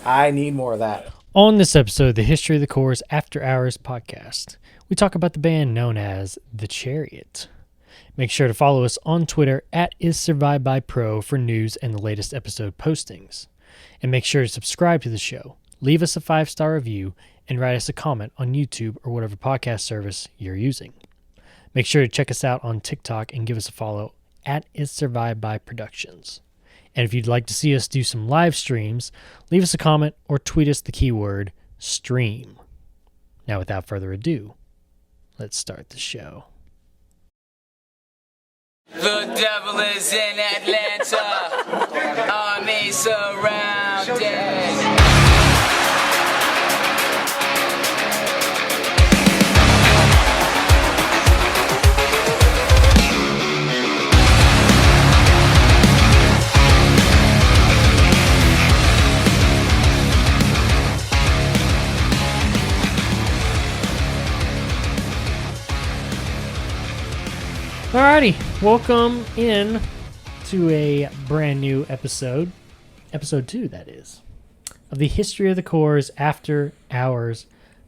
I need more of that. On this episode of the History of the Chorus After Hours podcast, we talk about the band known as the Chariot. Make sure to follow us on Twitter at IsSurvivedByPro for news and the latest episode postings. And make sure to subscribe to the show, leave us a 5-star review, and write us a comment on YouTube or whatever podcast service you're using. Make sure to check us out on TikTok and give us a follow at IsSurvivedByProductions. And if you'd like to see us do some live streams, leave us a comment or tweet us the keyword stream. Now, without further ado, let's start the show. The devil is in Atlanta, army surrounded. Alrighty, welcome in to a brand new episode 2 that is, of the History of the Chorus After Hours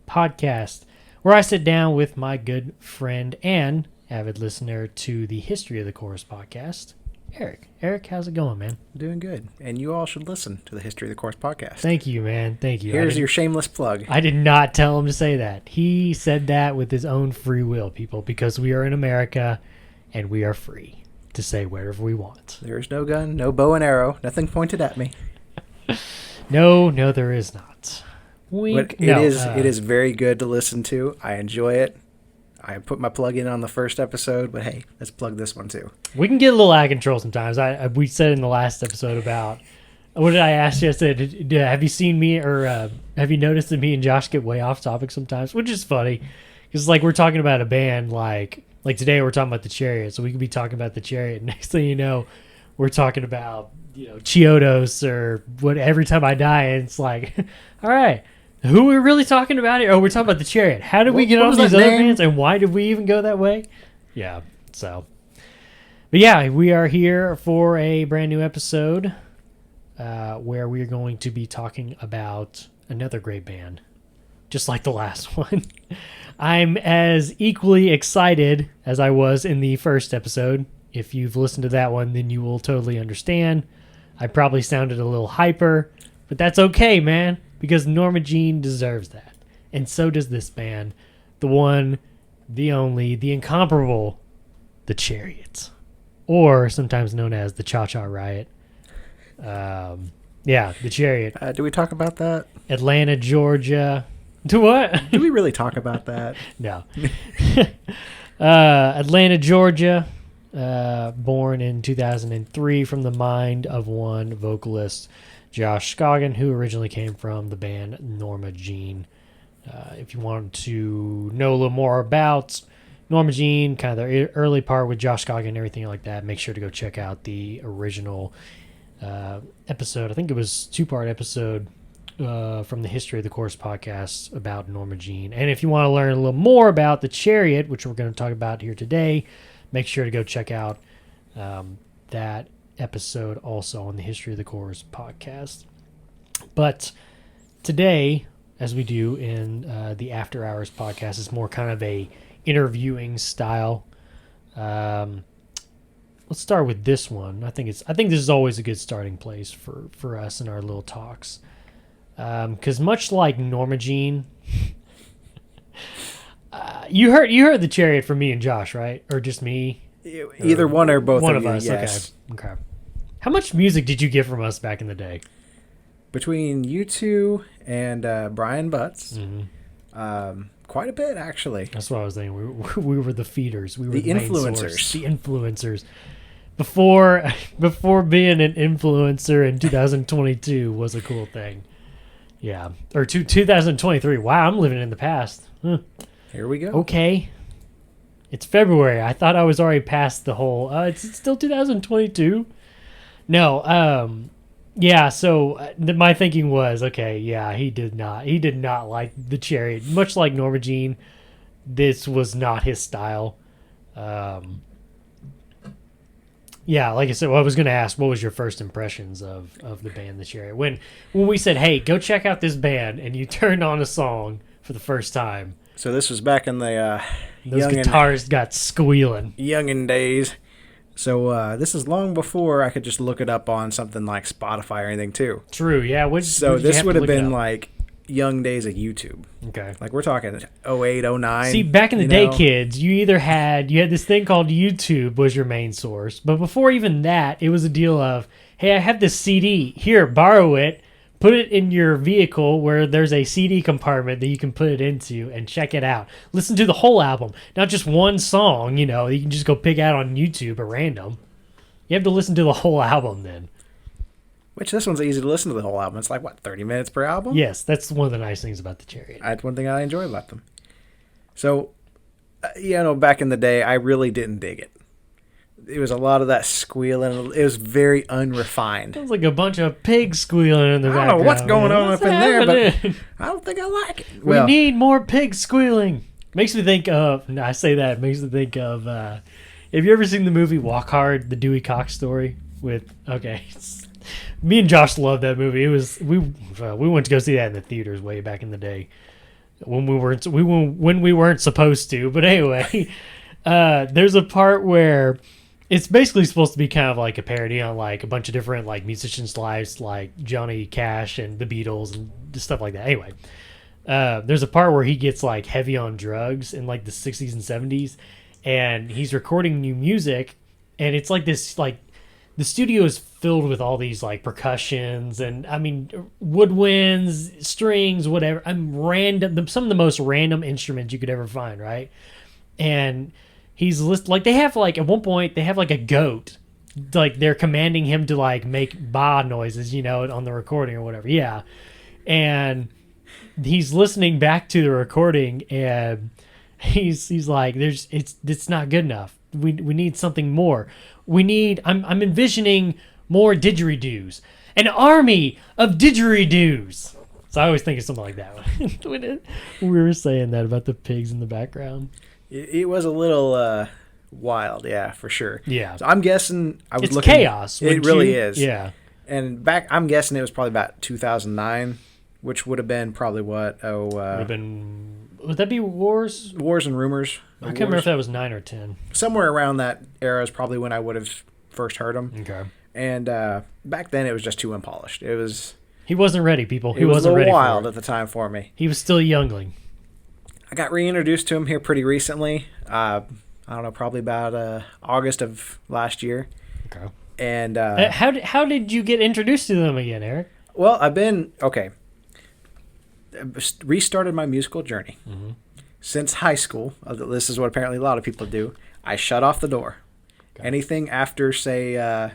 podcast, where I sit down with my good friend and avid listener to the History of the Chorus podcast, Erik. Erik, how's it going, man? Doing good. And you all should listen to the History of the Course podcast. Thank you, man. Thank you. Here's your shameless plug. I did not tell him to say that. He said that with his own free will, people, because we are in America and we are free to say whatever we want. There's no gun, no bow and arrow, nothing pointed at me. No, there is not. Wink. But it is very good to listen to. I enjoy it. I put my plug in on the first episode, but hey, let's plug this one too. We can get a little out of control sometimes. We said in the last episode about, what did I ask you? I said, have you seen me, or have you noticed that me and Josh get way off topic sometimes? Which is funny, because like we're talking about a band, like today we're talking about the Chariot, so we could be talking about the Chariot. Next thing you know, we're talking about, Chiodos or what. Every time I die, and it's like, all right, who are we really talking about here? Oh, we're talking about the Chariot. How did we get on these other bands, and why did we even go that way? Yeah, so. But yeah, we are here for a brand new episode where we are going to be talking about another great band, just like the last one. I'm as equally excited as I was in the first episode. If you've listened to that one, then you will totally understand. I probably sounded a little hyper, but that's okay, man, because Norma Jean deserves that. And so does this band. The one, the only, the incomparable, the Chariot. Or sometimes known as the Cha-Cha Riot. Yeah, the Chariot. Do we talk about that? Atlanta, Georgia. To what? Do we really talk about that? No. Atlanta, Georgia. Born in 2003 from the mind of one vocalist, Josh Scoggin, who originally came from the band Norma Jean. If you want to know a little more about Norma Jean, kind of the early part with Josh Scoggin and everything like that, make sure to go check out the original episode. I think it was 2-part episode from the History of the Chorus podcast about Norma Jean. And if you want to learn a little more about the Chariot, which we're going to talk about here today, make sure to go check out that episode also on the History of the Chorus podcast. But today, as we do in the After Hours podcast, it's more kind of a interviewing style. Let's start with this one. I think this is always a good starting place for us in our little talks. Because much like Norma Jean, you heard the Chariot from me and Josh, right? Or just me? Either one or both one of of you, us. yes. Okay. How much music did you get from us back in the day? Between you two and Brian Butts, Mm-hmm. quite a bit, actually. That's what I was thinking. We were the feeders. We were The the main influencers. source. The influencers. Before being an influencer in 2022 was a cool thing. Yeah. Or 2023. Wow, I'm living in the past. Huh. Here we go. Okay. It's February. I thought I was already past the whole, it's still 2022? No, yeah, so my thinking was, okay, yeah, he did not like the Chariot. Much like Norma Jean, this was not his style. Yeah, like I said, well, I was going to ask, what was your first impressions of the band, the Chariot? When we said, hey, go check out this band, and you turned on a song for the first time, So this was back in the those guitars got squealing. youngin' days. So this is long before I could just look it up on something like Spotify or anything too. True, yeah. So this would have been like young days of YouTube. Okay. Like we're talking 08, 09. See, back in the day, kids, you had this thing called YouTube was your main source. But before even that, it was a deal of, hey, I have this CD. Here, borrow it. Put it in your vehicle where there's a CD compartment that you can put it into and check it out. Listen to the whole album, not just one song, you can just go pick out on YouTube at random. You have to listen to the whole album then. Which this one's easy to listen to the whole album. It's like, 30 minutes per album? Yes, that's one of the nice things about the Chariot. That's one thing I enjoy about them. So, back in the day, I really didn't dig it. It was a lot of that squealing. It was very unrefined. Sounds like a bunch of pigs squealing in the background. I don't know what's going on up in there, but I don't think I like it. We need more pigs squealing. Makes me think of, I say that, it makes me think of, have you ever seen the movie Walk Hard, the Dewey Cox story? Me and Josh loved that movie. We went to go see that in the theaters way back in the day when we weren't supposed to. But anyway, there's a part where it's basically supposed to be kind of like a parody on like a bunch of different like musicians' lives, like Johnny Cash and the Beatles and stuff like that. Anyway, there's a part where he gets like heavy on drugs in like the 60s and 70s, and he's recording new music, and it's like this like the studio is filled with all these like percussions and woodwinds, strings, whatever. Some of the most random instruments you could ever find, right? And he's they have like at one point they have like a goat, like they're commanding him to like make ba noises, on the recording or whatever. Yeah, and he's listening back to the recording and he's like, it's not good enough. We need something more. I'm envisioning more didgeridoos. An army of didgeridoos. So I always think of something like that when we were saying that about the pigs in the background. It was a little wild, yeah, for sure. Yeah. So I'm guessing It's chaos. It really is. Yeah. And I'm guessing it was probably about 2009, which would have been probably what? Would that be Wars? Wars and Rumors. I can't remember if that was 9 or 10. Somewhere around that era is probably when I would have first heard them. Okay. And back then it was just too unpolished. He wasn't ready, people. He wasn't ready. It was a little wild at the time for me. He was still a youngling. I got reintroduced to him here pretty recently. I don't know, probably about August of last year. Okay. And how did you get introduced to them again, Eric? Well, restarted my musical journey. Mm-hmm. Since high school. This is what apparently a lot of people do. I shut off the door. Okay. Anything after, say,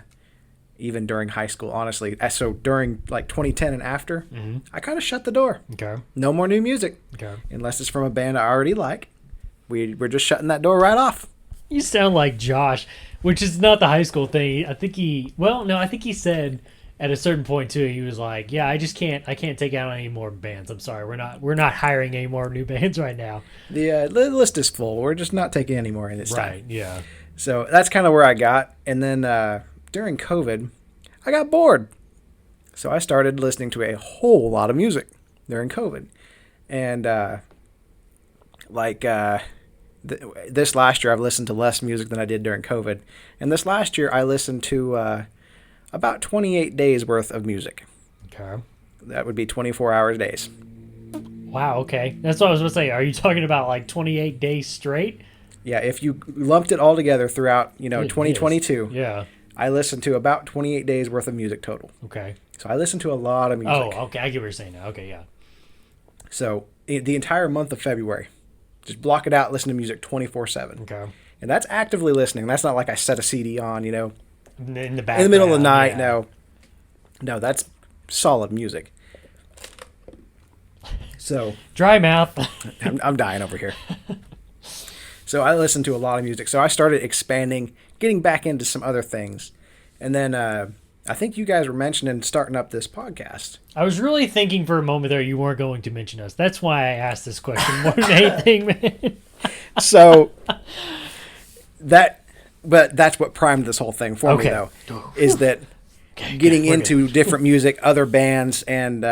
even during high school, honestly. So during like 2010 and after, mm-hmm. I kind of shut the door. Okay. No more new music. Okay. Unless it's from a band I already like. We're just shutting that door right off. You sound like Josh, which is not the high school thing. I think he said at a certain point too, he was like, "Yeah, I can't take out any more bands. I'm sorry, we're not hiring any more new bands right now. The list is full. We're just not taking any more in this time." Right? Yeah. So that's kind of where I got, and then during COVID, I got bored, so I started listening to a whole lot of music during COVID, and this last year I've listened to less music than I did during COVID, and this last year I listened to about 28 days worth of music. Okay. That would be 24 hours days. Wow, okay. That's what I was going to say. Are you talking about like 28 days straight? Yeah, if you lumped it all together throughout, 2022. Yeah. I listened to about 28 days worth of music total. Okay. So I listened to a lot of music. Oh, okay. I get what you're saying now. Okay, yeah. So the entire month of February, just block it out, listen to music 24/7. Okay. And that's actively listening. That's not like I set a CD on, in the background. in the middle of the night. Yeah. No, that's solid music. So dry mouth. I'm dying over here. So I listened to a lot of music. So I started expanding, getting back into some other things. And then I think you guys were mentioning starting up this podcast. I was really thinking for a moment there you weren't going to mention us. That's why I asked this question more than anything, man. So that but that's what primed this whole thing for me, though, is that getting into different music, other bands, and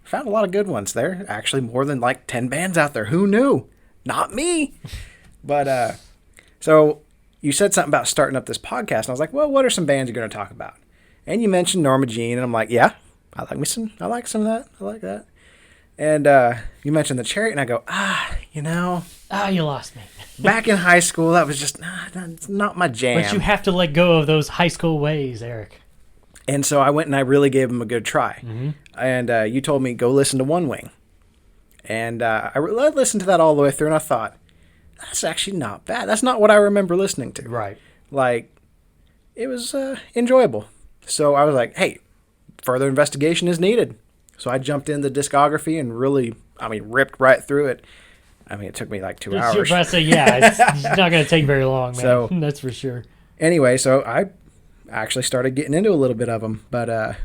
found a lot of good ones there. Actually, more than like 10 bands out there. Who knew? Not me. But so you said something about starting up this podcast, and I was like, well, what are some bands you're going to talk about? And you mentioned Norma Jean, and I'm like, yeah, I like some of that. I like that. And you mentioned the Chariot, and I go, you know. You lost me. Back in high school, that was just that's not my jam. But you have to let go of those high school ways, Eric. And so I went and I really gave them a good try. Mm-hmm. And you told me, go listen to One Wing. And I listened to that all the way through, and I thought, that's actually not bad. That's not what I remember listening to. Right. Like, it was enjoyable. So I was like, hey, further investigation is needed. So I jumped in the discography and really, ripped right through it. It took me like 2 hours. You're about to say, it's not going to take very long, man. So, that's for sure. Anyway, so I actually started getting into a little bit of them. But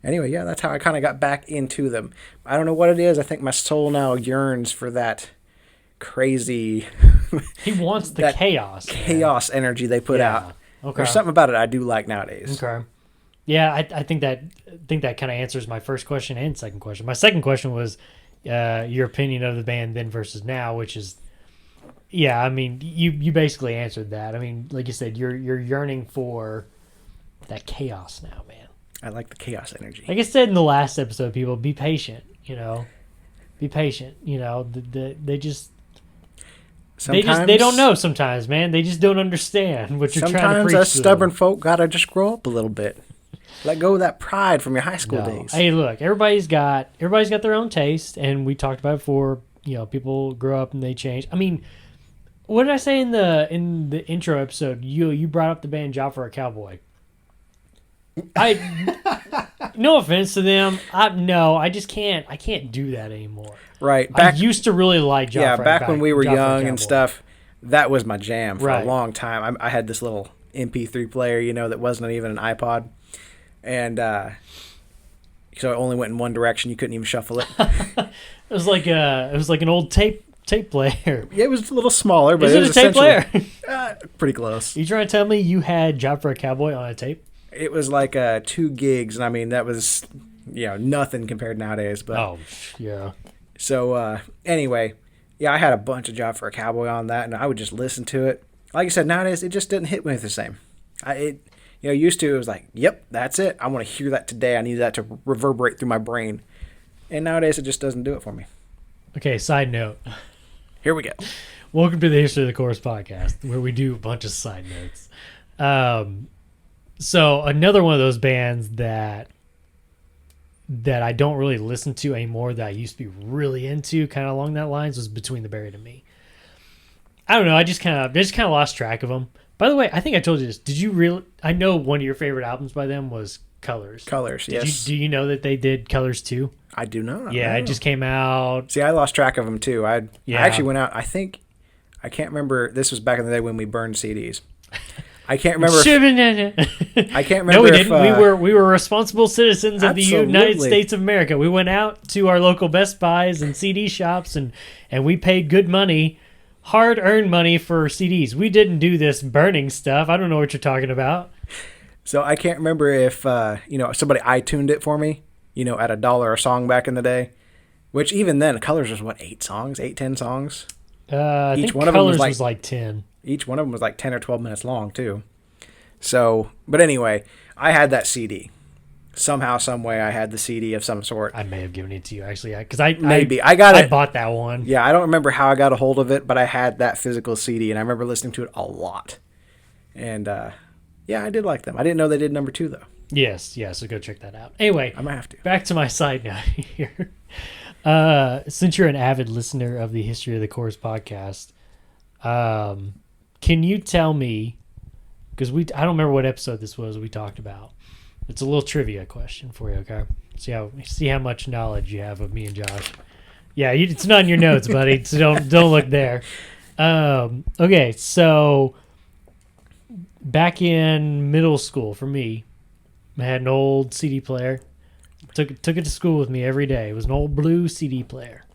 anyway, yeah, that's how I kind of got back into them. I don't know what it is. I think my soul now yearns for that crazy... He wants the chaos energy they put out. Okay. There's something about it I do like nowadays. Okay. Yeah, I think that kind of answers my first question and second question. My second question was your opinion of the band then versus now, which is, you basically answered that. Like you said, you're yearning for that chaos now, man. I like the chaos energy. Like I said in the last episode, people, be patient. Be patient. They just. Sometimes, they don't know sometimes, man. They just don't understand what you're trying to preach. Sometimes us stubborn folk gotta just grow up a little bit. Let go of that pride from your high school days. Hey, look, everybody's got their own taste, and we talked about it before. People grow up and they change. What did I say in the intro episode? You brought up the band Job for a Cowboy. No offense to them. I just can't. I can't do that anymore. Right. I used to really like Job. Yeah, back when we were young and stuff, that was my jam for a long time. I had this little MP3 player, that wasn't even an iPod. And so it only went in one direction. You couldn't even shuffle it. It was like an old tape player. Yeah, it was a little smaller, but Is it was a tape player? Pretty close. You trying to tell me you had Job for a Cowboy on a tape? It was like 2 gigs, and that was nothing compared to nowadays. But yeah. So anyway, I had a bunch of Job for a Cowboy on that, and I would just listen to it. Like I said, nowadays it just didn't hit me the same. Used to, it was like, yep, that's it. I want to hear that today. I need that to reverberate through my brain. And nowadays, it just doesn't do it for me. Okay, side note. Here we go. Welcome to the History of the Chorus podcast, where we do a bunch of side notes. So another one of those bands that I don't really listen to anymore that I used to be really into, kind of along that lines, was Between the Buried and Me. I don't know. I just kind of lost track of them. By the way, I think I told you this. Did you really? I know one of your favorite albums by them was Colors. Colors, yes. Do you know that they did Colors too? I do not. Yeah, it just came out. See, I lost track of them too. I actually went out. I can't remember. This was back in the day when we burned CDs. I can't remember. I can't remember. No, we didn't. We were responsible citizens of the Absolutely. United States of America. We went out to our local Best Buys and CD shops, and we paid good money. Hard-earned money for CDs. We didn't do this burning stuff. I don't know what you're talking about. So I can't remember if somebody iTuned it for me, at $1 a song back in the day. Which even then, Colors was 8 songs, 10 songs. I think Colors was like 10. Each one of them was like 10 or 12 minutes long too. So, but anyway, I had that CD. Somehow, some way, I had the CD of some sort. I may have given it to you actually, because I got it. I bought that one. Yeah, I don't remember how I got a hold of it, but I had that physical CD, and I remember listening to it a lot. And I did like them. I didn't know they did number 2 though. Yes, so go check that out. Anyway, I might have to. Back to my side note here. Since you're an avid listener of the History of the Chorus podcast, can you tell me? Because I don't remember what episode this was we talked about. It's a little trivia question for you, okay? See how much knowledge you have of me and Josh. Yeah, it's not in your notes, buddy. So don't look there. Okay, so back in middle school for me, I had an old CD player. Took it to school with me every day. It was an old blue CD player,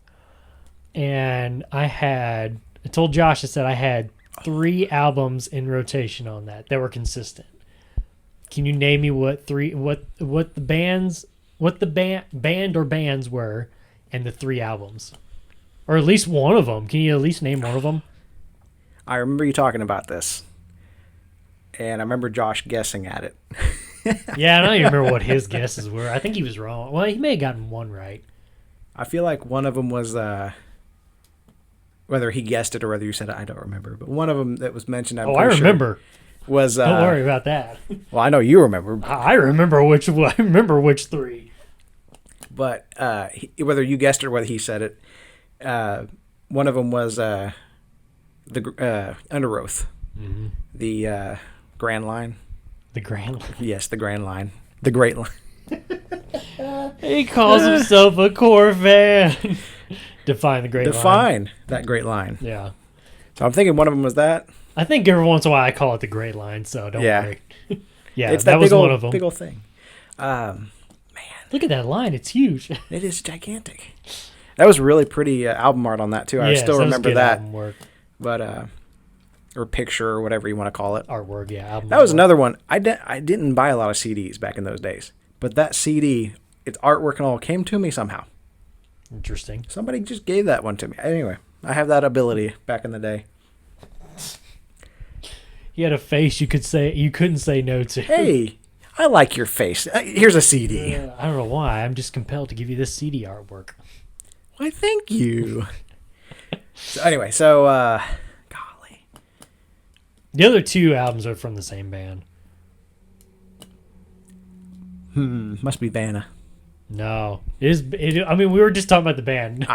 and I told Josh, I said I had 3 albums in rotation on that were consistent. Can you name me what the band or bands were and the 3 albums? Or at least one of them. Can you at least name one of them? I remember you talking about this. And I remember Josh guessing at it. Yeah, I don't even remember what his guesses were. I think he was wrong. Well, he may have gotten one right. I feel like one of them was, whether he guessed it or whether you said it, I don't remember. But one of them that was mentioned, I remember. Was, don't worry about that. Well, I know you remember. I remember which 3. But whether you guessed it or whether he said it, one of them was the Under Oath, the Grand Line. The Grand Line. Yes, the Grand Line, the Great Line. He calls himself a core fan. Define the Great Line. Define that Great Line. Yeah. So I'm thinking one of them was that. I think every once in a while I call it the Great Line, so don't worry. Yeah, it's that was big one old, of them. Big old thing. Man, look at that line; it's huge. It is gigantic. That was really pretty album art on that too. I still remember that. Album work. But or picture or whatever you want to call it. Artwork, yeah. Album that was artwork. another one. I didn't buy a lot of CDs back in those days, but that CD, its artwork and all came to me somehow. Interesting. Somebody just gave that one to me. Anyway, I have that ability back in the day. He had a face you couldn't say no to. Hey, I like your face. Here's a CD. I don't know why. I'm just compelled to give you this CD artwork. Why, thank you. Golly. The other 2 albums are from the same band. Must be Vanna. No. I mean, we were just talking about the band.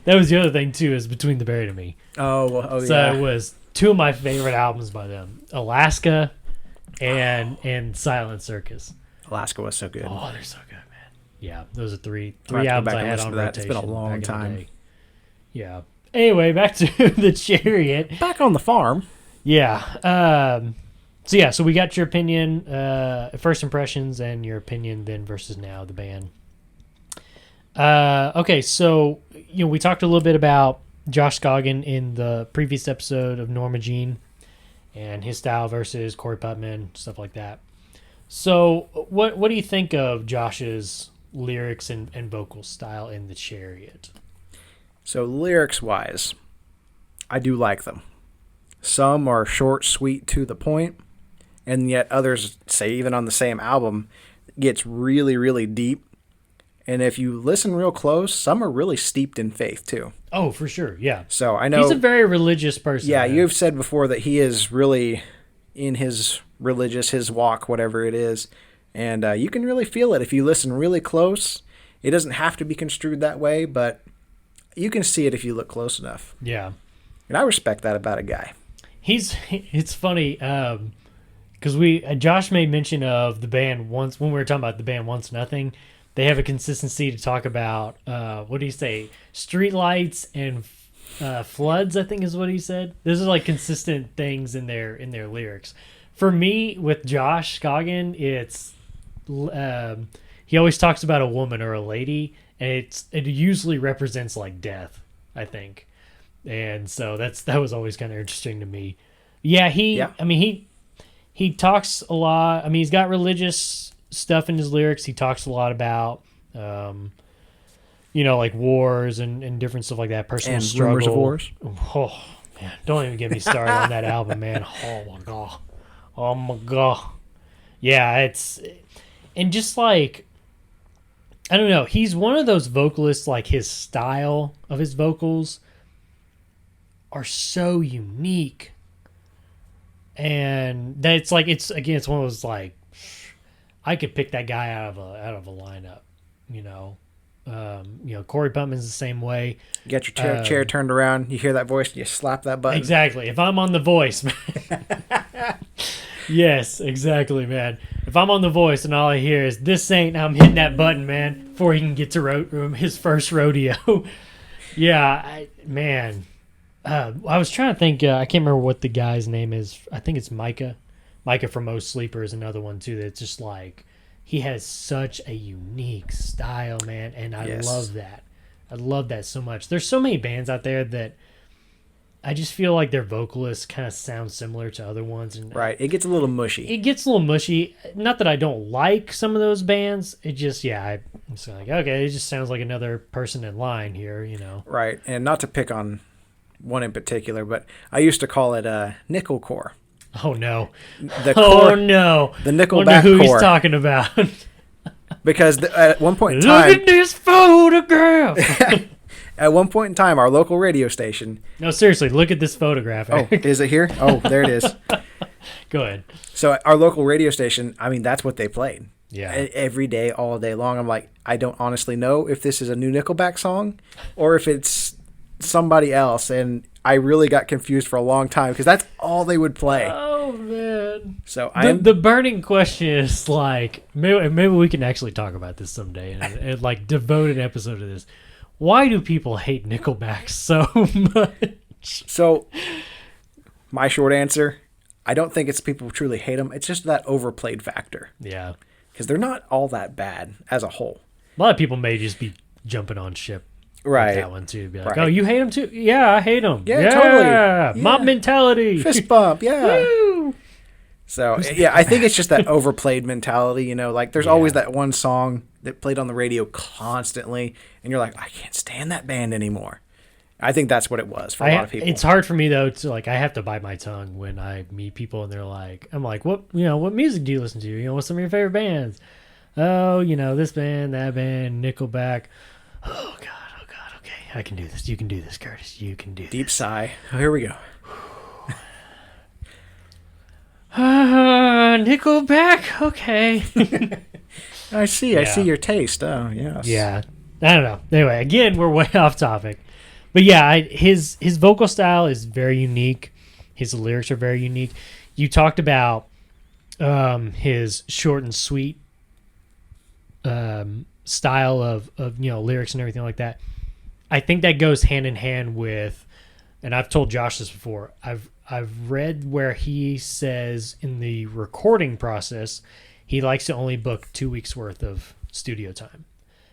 That was the other thing, too, is Between the Buried and Me. Oh, so yeah. it was 2 of my favorite albums by them. Alaska and Silent Circus. Alaska was so good. Oh, they're so good, man. Yeah, those are 3 I'll have to go albums back I and had listen on to that. rotation. It's been a long back in the time. day. Yeah. Anyway, back to the Chariot. Back on the farm. Yeah. So we got your opinion, first impressions, and your opinion then versus now, the band. Okay, so we talked a little bit about Josh Scoggin in the previous episode of Norma Jean and his style versus Corey Putman, stuff like that. So what do you think of Josh's lyrics and vocal style in The Chariot? So lyrics-wise, I do like them. Some are short, sweet, to the point, and yet others, say even on the same album, gets really, really deep. And if you listen real close, some are really steeped in faith too. Oh, for sure, yeah. So I know he's a very religious person. Yeah, man. you've said before that he is really in his his walk, whatever it is, and you can really feel it if you listen really close. It doesn't have to be construed that way, but you can see it if you look close enough. Yeah, and I respect that about a guy. It's funny because Josh made mention of the band once when we were talking about the band Once Nothing. They have a consistency to talk about, what do you say, streetlights and floods, I think is what he said. Those are like consistent things in their lyrics. For me, with Josh Scoggin, it's he always talks about a woman or a lady, and it usually represents like death, I think. And so that was always kind of interesting to me. Yeah, I mean, he talks a lot. I mean, he's got religious stuff in his lyrics. He talks a lot about like wars and different stuff like that, personal and struggle. Rumors of Wars. Oh man, don't even get me started on that album, man. Oh my god. Yeah, and just like, I don't know, he's one of those vocalists, like his style of his vocals are so unique, and that's like it's one of those like, I could pick that guy out of a lineup, Corey Putman's the same way. You get your chair turned around, you hear that voice, you slap that button. Exactly. If I'm on The Voice, man. Yes, exactly, man. If I'm on The Voice and all I hear is "this ain't," I'm hitting that button, man, before he can get to his first rodeo. Yeah, I was trying to think. I can't remember what the guy's name is. I think it's Micah. Micah from Most Sleeper is another one too. That's just like, he has such a unique style, man, and I love that. I love that so much. There's so many bands out there that I just feel like their vocalists kind of sound similar to other ones. And Right. It gets a little mushy. it gets a little mushy. Not that I don't like some of those bands. It just, I'm just like, okay, it just sounds like another person in line here, Right. And not to pick on one in particular, but I used to call it nickelcore. Oh, no. The Oh, core, no. the Nickelback Wonder who core. he's talking about. Because at one point in Look time, at this photograph. at one point in time, our local radio station. No, seriously, look at this photograph. Oh, Eric. is it here? Oh, there it is. Go ahead. So our local radio station, I mean, that's what they played. Yeah. Every day, all day long. I'm like, I don't honestly know if this is a new Nickelback song or if it's somebody else. And I really got confused for a long time because that's all they would play. Oh, man. So The burning question is like, maybe we can actually talk about this someday and like devote an episode to this. Why do people hate Nickelback so much? So my short answer, I don't think it's people who truly hate them. It's just that overplayed factor Yeah. because they're not all that bad as a whole. A lot of people may just be jumping on ship. with Right. That one too. Be like, Right. oh, you hate him too? Yeah, I hate him. Yeah, totally. Mob Yeah. mentality. Fist bump, yeah. Woo! So, yeah, I think it's just that overplayed mentality, like there's always that one song that played on the radio constantly, and you're like, I can't stand that band anymore. I think that's what it was for a lot of people. It's hard for me though to like. I have to bite my tongue when I meet people and they're like, I'm like, what music do you listen to? What's some of your favorite bands? Oh, this band, that band, Nickelback. Oh God. Okay, I can do this. You can do this, Curtis. You can do Deep this. sigh. Oh, here we go. Nickelback. Okay. I see your taste. Oh, yes. Yeah. I don't know. Anyway, again, we're way off topic. But yeah, his vocal style is very unique. His lyrics are very unique. You talked about his short and sweet style of lyrics and everything like that. I think that goes hand in hand with, and I've told Josh this before, I've read where he says in the recording process he likes to only book 2 weeks worth of studio time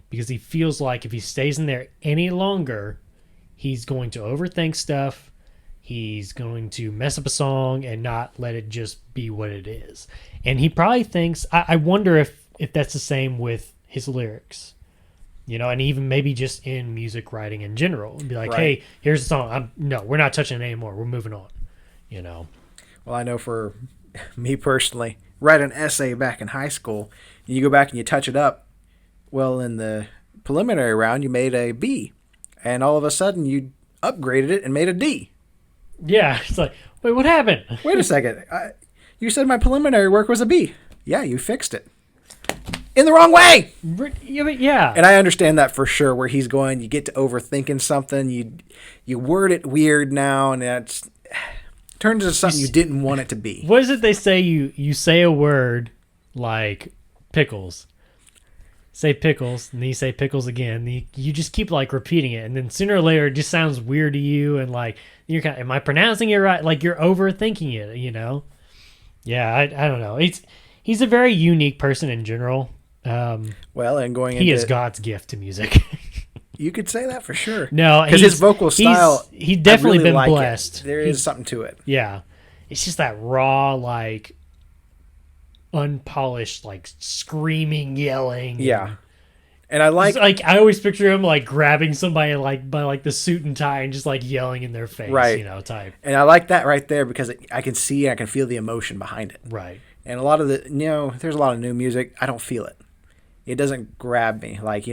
because he feels like if he stays in there any longer, he's going to overthink stuff. He's going to mess up a song and not let it just be what it is. And he probably thinks, I wonder if that's the same with his lyrics, and even maybe just in music writing in general, and be like, Right. hey, here's the song. No, we're not touching it anymore. We're moving on, Well, I know for me personally, write an essay back in high school, and you go back and you touch it up. Well, in the preliminary round, you made a B, and all of a sudden you upgraded it and made a D. Yeah. It's like, wait, what happened? Wait a second. You said my preliminary work was a B. Yeah, you fixed it. In the wrong way! Yeah. And I understand that for sure, where he's going, you get to overthinking something, you word it weird now, and it turns into something you didn't want it to be. What is it they say? You say a word like pickles. Say pickles, and then you say pickles again. You just keep like repeating it, and then sooner or later it just sounds weird to you, and like you're kind of, am I pronouncing it right? Like you're overthinking it, Yeah, I don't know. He's a very unique person in general. Well, and going He into is God's gift to music. You could say that for sure. No, because his vocal style, he's definitely I really been like blessed. It. There is something to it. Yeah, it's just that raw, like unpolished, like screaming, yelling. Yeah, and I like I always picture him like grabbing somebody like by like the suit and tie and just like yelling in their face, right. Type. And I like that right there because I can see, I can feel the emotion behind it. Right. And a lot of there's a lot of new music. I don't feel it. It doesn't grab me like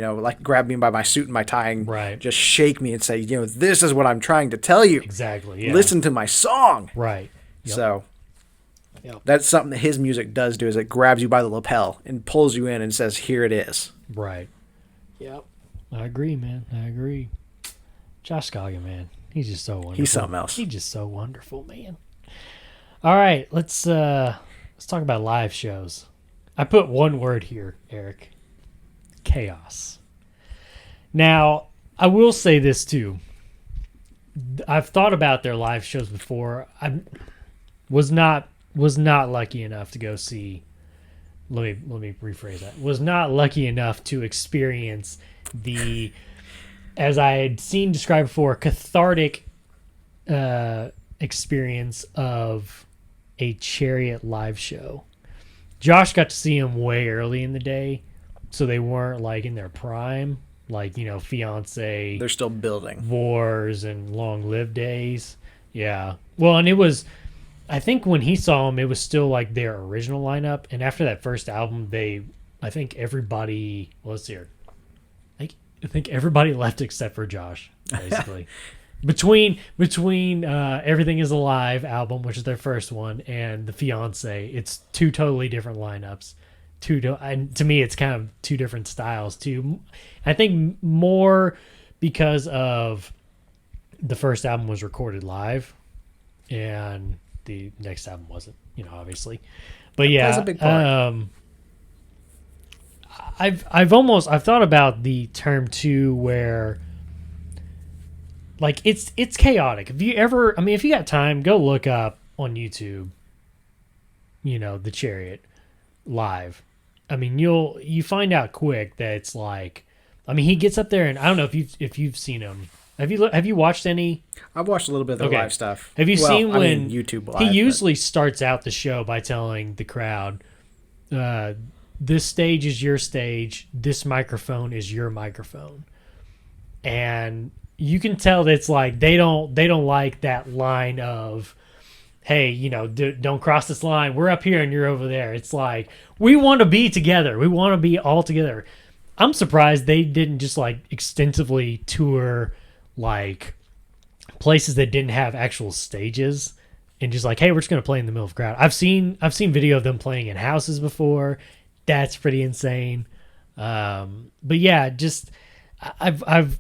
grab me by my suit and my tie and right. just shake me and say, this is what I'm trying to tell you. Exactly. Yeah. Listen to my song. Right. Yep. So that's something that his music does do, is it grabs you by the lapel and pulls you in and says, here it is. Right. Yep. I agree, man. I agree. Josh Scoggin, man. He's just so wonderful. He's something else. He's just so wonderful, man. All right, let's talk about live shows. I put one word here, Eric. Chaos. Now, I will say this too. I've thought about their live shows before. I was not lucky enough to go see. Let me rephrase that. Was not lucky enough to experience the, as I had seen described before, cathartic experience of a Chariot live show. Josh got to see them way early in the day, so they weren't like in their prime, like, you know, Fiance, They're still building. Wars, and Long Live Days. Yeah. Well, and it was, I think when he saw them, it was still like their original lineup. And after that first album, I think everybody, well, let's see here. I think everybody left except for Josh, basically. Between Everything Is Alive album, which is their first one, and the Fiance, it's two totally different lineups. And to me, it's kind of two different styles too. I think more because of the first album was recorded live, and the next album wasn't, you know, obviously. But yeah, that's a big part. I've thought about the term too, where like it's chaotic. If you got time, go look up on YouTube, you know, the Chariot live. I mean, you find out quick that it's like, I mean, he gets up there, and I don't know if you've seen him. Have you watched any? I've watched a little bit of their live stuff. Have you seen when YouTube live, he usually starts out the show by telling the crowd, this stage is your stage, this microphone is your microphone. And you can tell that it's like they don't like that line of, hey, you know, don't cross this line. We're up here and you're over there. It's like, we want to be together. We want to be all together. I'm surprised they didn't just like extensively tour like places that didn't have actual stages and just like, hey, we're just going to play in the middle of the crowd. I've seen video of them playing in houses before. That's pretty insane. But yeah, just I've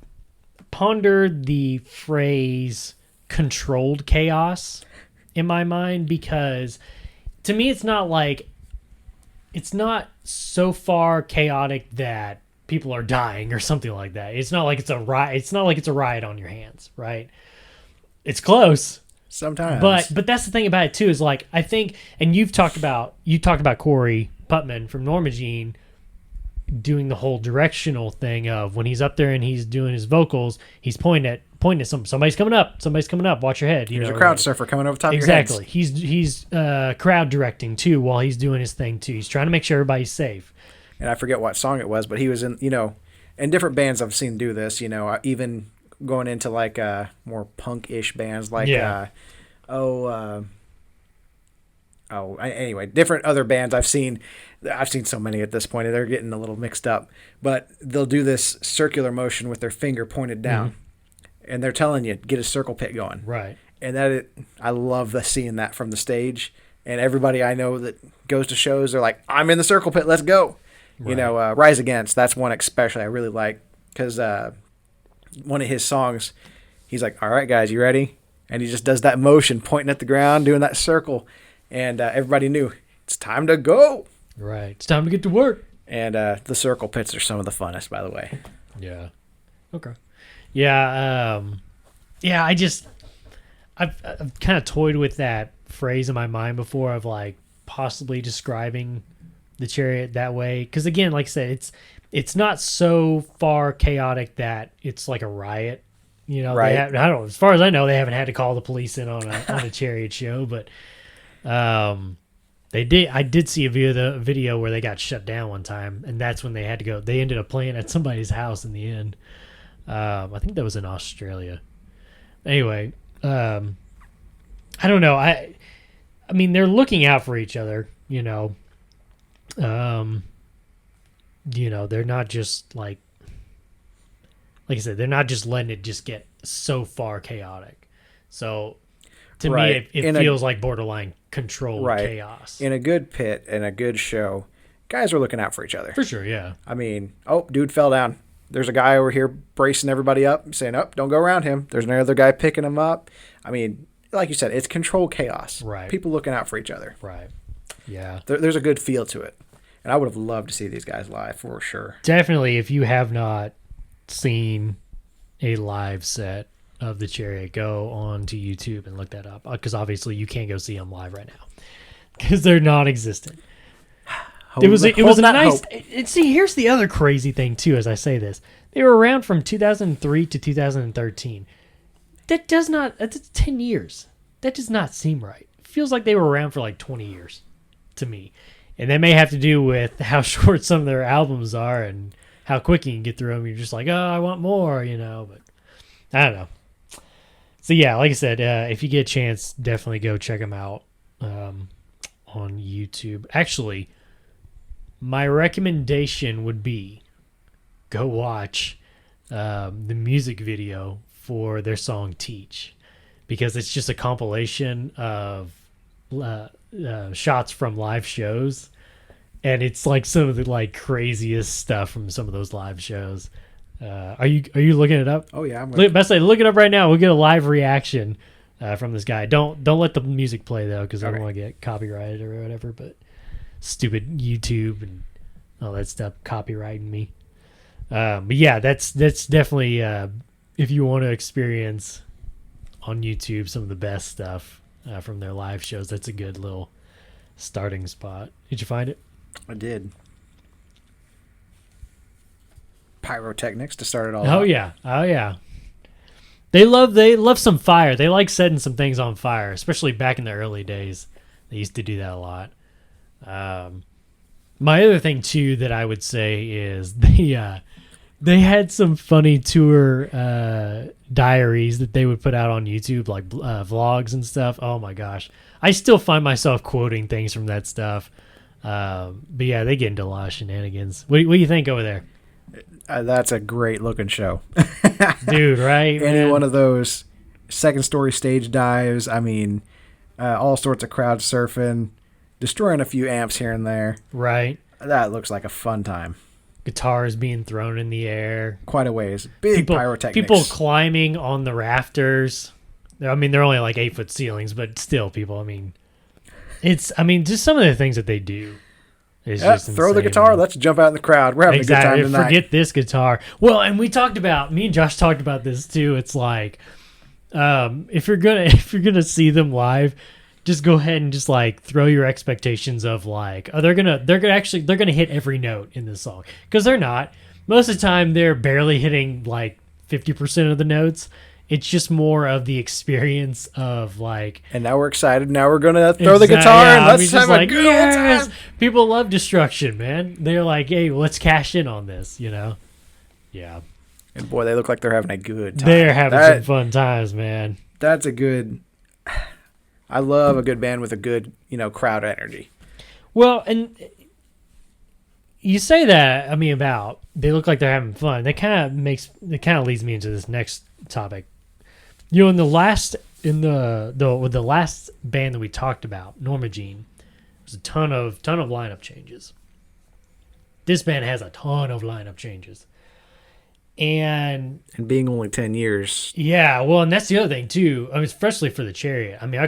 pondered the phrase controlled chaos in my mind, because to me it's not so far chaotic that people are dying or something like that. It's not like it's a riot. It's not like it's a riot on your hands, right? It's close sometimes, but that's the thing about it too, is like, I think, and you talked about Corey Putman from Norma Jean doing the whole directional thing of when he's up there and he's doing his vocals, he's pointing at somebody's coming up, watch your head. There's a crowd surfer coming over top of your heads. Exactly. He's crowd directing too while he's doing his thing too. He's trying to make sure everybody's safe. And I forget what song it was, but he was in, you know, and different bands I've seen do this, you know, even going into like more punk-ish bands like anyway, different other bands I've seen so many at this point, they're getting a little mixed up, but they'll do this circular motion with their finger pointed down, and they're telling you, get a circle pit going. Right. And I love seeing that from the stage, and everybody I know that goes to shows, they're like, I'm in the circle pit, let's go. Right. You know, Rise Against, that's one especially I really like, because one of his songs, he's like, all right, guys, you ready? And he just does that motion, pointing at the ground, doing that circle, and everybody knew, it's time to go. Right. It's time to get to work. And the circle pits are some of the funnest, by the way. Yeah. Okay. Yeah. Yeah. I've kind of toyed with that phrase in my mind before of like possibly describing the Chariot that way. Because again, like I said, it's not so far chaotic that it's like a riot. You know, right. I don't know. As far as I know, they haven't had to call the police in on a Chariot show, but they did. I did see a video where they got shut down one time, and that's when they had to go. They ended up playing at somebody's house in the end. I think that was in Australia. Anyway, I don't know. I mean, they're looking out for each other. You know, they're not just like I said, they're not just letting it just get so far chaotic. So to me, it feels like borderline controlled chaos. In a good pit and a good show, guys are looking out for each other. For sure, yeah. I mean, dude fell down. There's a guy over here bracing everybody up, saying, don't go around him. There's another guy picking him up. I mean, like you said, it's controlled chaos. Right. People looking out for each other. Right. Yeah. There's a good feel to it. And I would have loved to see these guys live for sure. Definitely, if you have not seen a live set of the Chariot, go on to YouTube and look that up, because obviously you can't go see them live right now because they're non-existent. It was a nice. And see, here's the other crazy thing too. As I say this, they were around from 2003 to 2013. that does not. That's 10 years. That does not seem right. It feels like they were around for like 20 years, to me, and that may have to do with how short some of their albums are and how quick you can get through them. You're just like, oh, I want more, But I don't know. So yeah, like I said, if you get a chance, definitely go check them out on YouTube. Actually, my recommendation would be go watch the music video for their song Teach, because it's just a compilation of shots from live shows, and it's like some of the like craziest stuff from some of those live shows. Are you looking it up? Oh yeah, I'm Best say look it up right now. We'll get a live reaction from this guy. Don't let the music play though, because I don't want to get copyrighted or whatever. But stupid YouTube and all that stuff copyrighting me. But yeah, that's definitely if you want to experience on YouTube some of the best stuff from their live shows. That's a good little starting spot. Did you find it? I did. Pyrotechnics to start it all. Oh yeah. They love some fire. They like setting some things on fire, especially back in the early days. They used to do that a lot. My other thing too that I would say is they had some funny tour diaries that they would put out on YouTube, like vlogs and stuff. Oh my gosh, I still find myself quoting things from that stuff. But yeah, they get into a lot of shenanigans. What do you think over there? That's a great looking show. Dude, right? Any man? one of those second story stage dives. I mean, all sorts of crowd surfing, destroying a few amps here and there. Right. That looks like a fun time. Guitars being thrown in the air. Quite a ways. Big pyrotechnics. People climbing on the rafters. I mean, they're only like 8-foot ceilings, but still, people. I mean, just some of the things that they do. Just throw the insane, guitar. man. Let's jump out in the crowd. We're having a good time tonight. Forget this guitar. Well, and me and Josh talked about this too. It's like, if you're gonna see them live, just go ahead and just like throw your expectations of like, oh, they're gonna hit every note in this song, because they're not. Most of the time, they're barely hitting like 50% of the notes. It's just more of the experience of like. And now we're excited. Now we're gonna throw the guitar and let's have a good old time. People love destruction, man. They're like, hey, let's cash in on this, Yeah. And boy, they look like they're having a good time. They're having some fun times, man. That's a good. I love a good band with a good, crowd energy. Well, and you say that, about they look like they're having fun. That kind of leads me into this next topic. In the last band that we talked about, Norma Jean, there's a ton of lineup changes. This band has a ton of lineup changes. And being only 10 years. Yeah, well, and that's the other thing too. Especially for the Chariot. we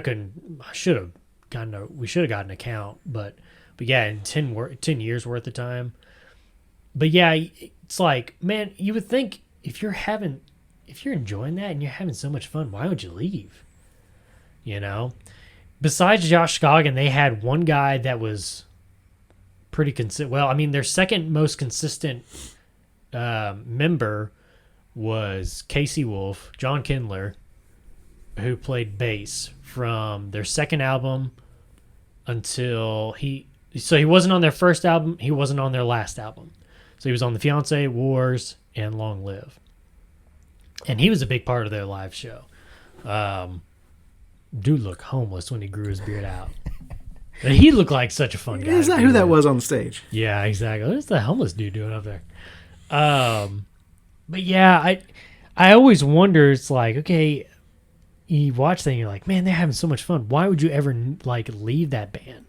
should have gotten an account, but yeah, in 10 years worth of time. But yeah, it's like, man, you would think if you're enjoying that and you're having so much fun, why would you leave? Besides Josh Scoggin, they had one guy that was pretty consistent. Well, their second most consistent member was Casey Wolf, John Kindler, who played bass from their second album until he wasn't on their first album, he wasn't on their last album. So he was on The Fiancé, Wars, and Long Live. And he was a big part of their live show. Dude looked homeless when he grew his beard out. But he looked like such a fun guy. Is that who that was on stage? Yeah, exactly. What's the homeless dude doing up there? But yeah, I always wonder, it's like, okay, you watch that and you're like, man, they're having so much fun. Why would you ever like leave that band?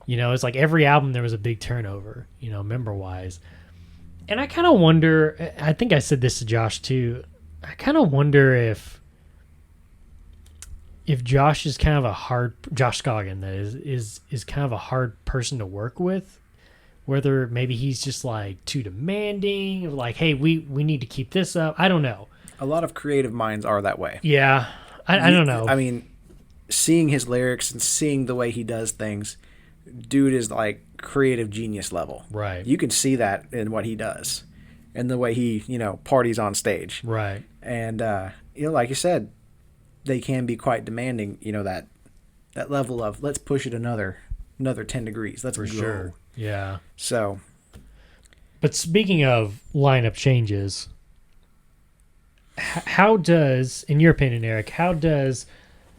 It's like every album there was a big turnover, member wise. And I kind of wonder, I think I said this to Josh too. I kind of wonder if Josh is kind of Josh Scoggin, that is kind of a hard person to work with. Whether maybe he's just like too demanding, like, hey, we need to keep this up. I don't know. A lot of creative minds are that way. Yeah. I don't know. Seeing his lyrics and seeing the way he does things, dude is like creative genius level. Right. You can see that in what he does and the way he, parties on stage. Right. And, like you said, they can be quite demanding. That level of let's push it another 10 degrees. Let's For go. sure. Yeah. So, But speaking of lineup changes, how does, in your opinion, Eric, how does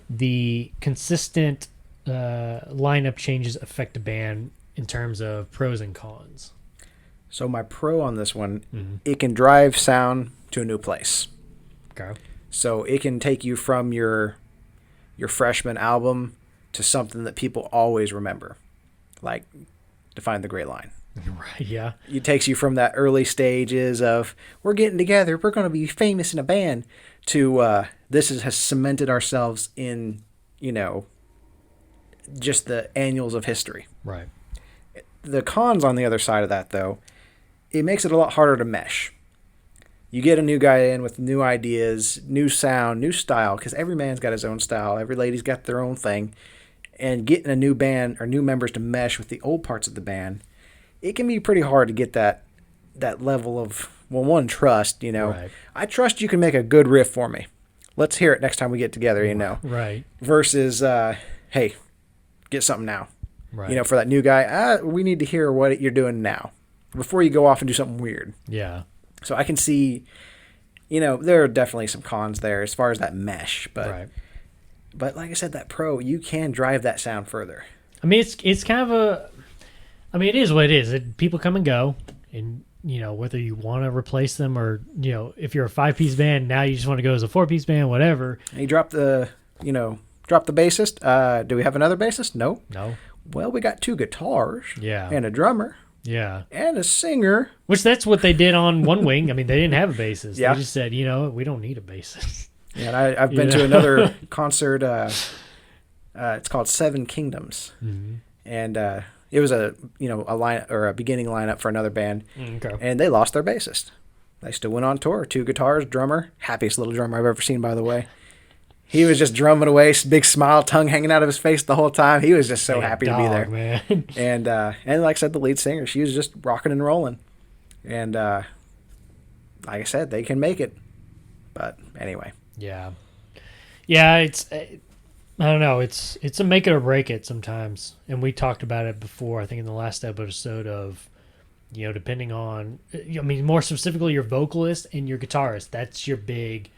the consistent lineup changes affect a band in terms of pros and cons? so my pro on this one, Mm-hmm. it can drive sound to a new place. Okay. So it can take you from your freshman album to something that people always remember, like Define the Great Line. Right. Yeah. It takes you from that early stages of we're getting together, we're going to be famous in a band, to has cemented ourselves in, just the annals of history. Right. The cons on the other side of that, though, it makes it a lot harder to mesh. You get a new guy in with new ideas, new sound, new style, because every man's got his own style. Every lady's got their own thing. And getting a new band or new members to mesh with the old parts of the band, it can be pretty hard to get that level of, one, trust, Right. I trust you can make a good riff for me. Let's hear it next time we get together, Right. Versus, hey, get something now. Right. For that new guy, we need to hear what you're doing now before you go off and do something weird. Yeah. So I can see, there are definitely some cons there as far as that mesh. But Right. but like I said, that pro, you can drive that sound further. I mean, it's kind of it is what it is. People come and go, and whether you want to replace them or if you're a 5-piece band now you just want to go as a 4-piece band, whatever. And you drop the bassist. Do we have another bassist? No. Well, we got 2 guitars. Yeah. And a drummer. Yeah. And a singer. Which that's what they did on One Wing. I mean, they didn't have a bassist. Yeah. They just said, we don't need a bassist. Yeah, and I've been to another concert. It's called Seven Kingdoms, and it was a line or a beginning lineup for another band, Okay. and they lost their bassist. They still went on tour. 2 guitars, drummer, happiest little drummer I've ever seen, by the way. He was just drumming away, big smile, tongue hanging out of his face the whole time. He was just so happy to be there, man. And like I said, the lead singer, she was just rocking and rolling, and like I said, they can make it. But anyway. Yeah. It's I don't know. It's a make it or break it sometimes, and we talked about it before. I think in the last episode of, depending on, more specifically your vocalist and your guitarist. That's your big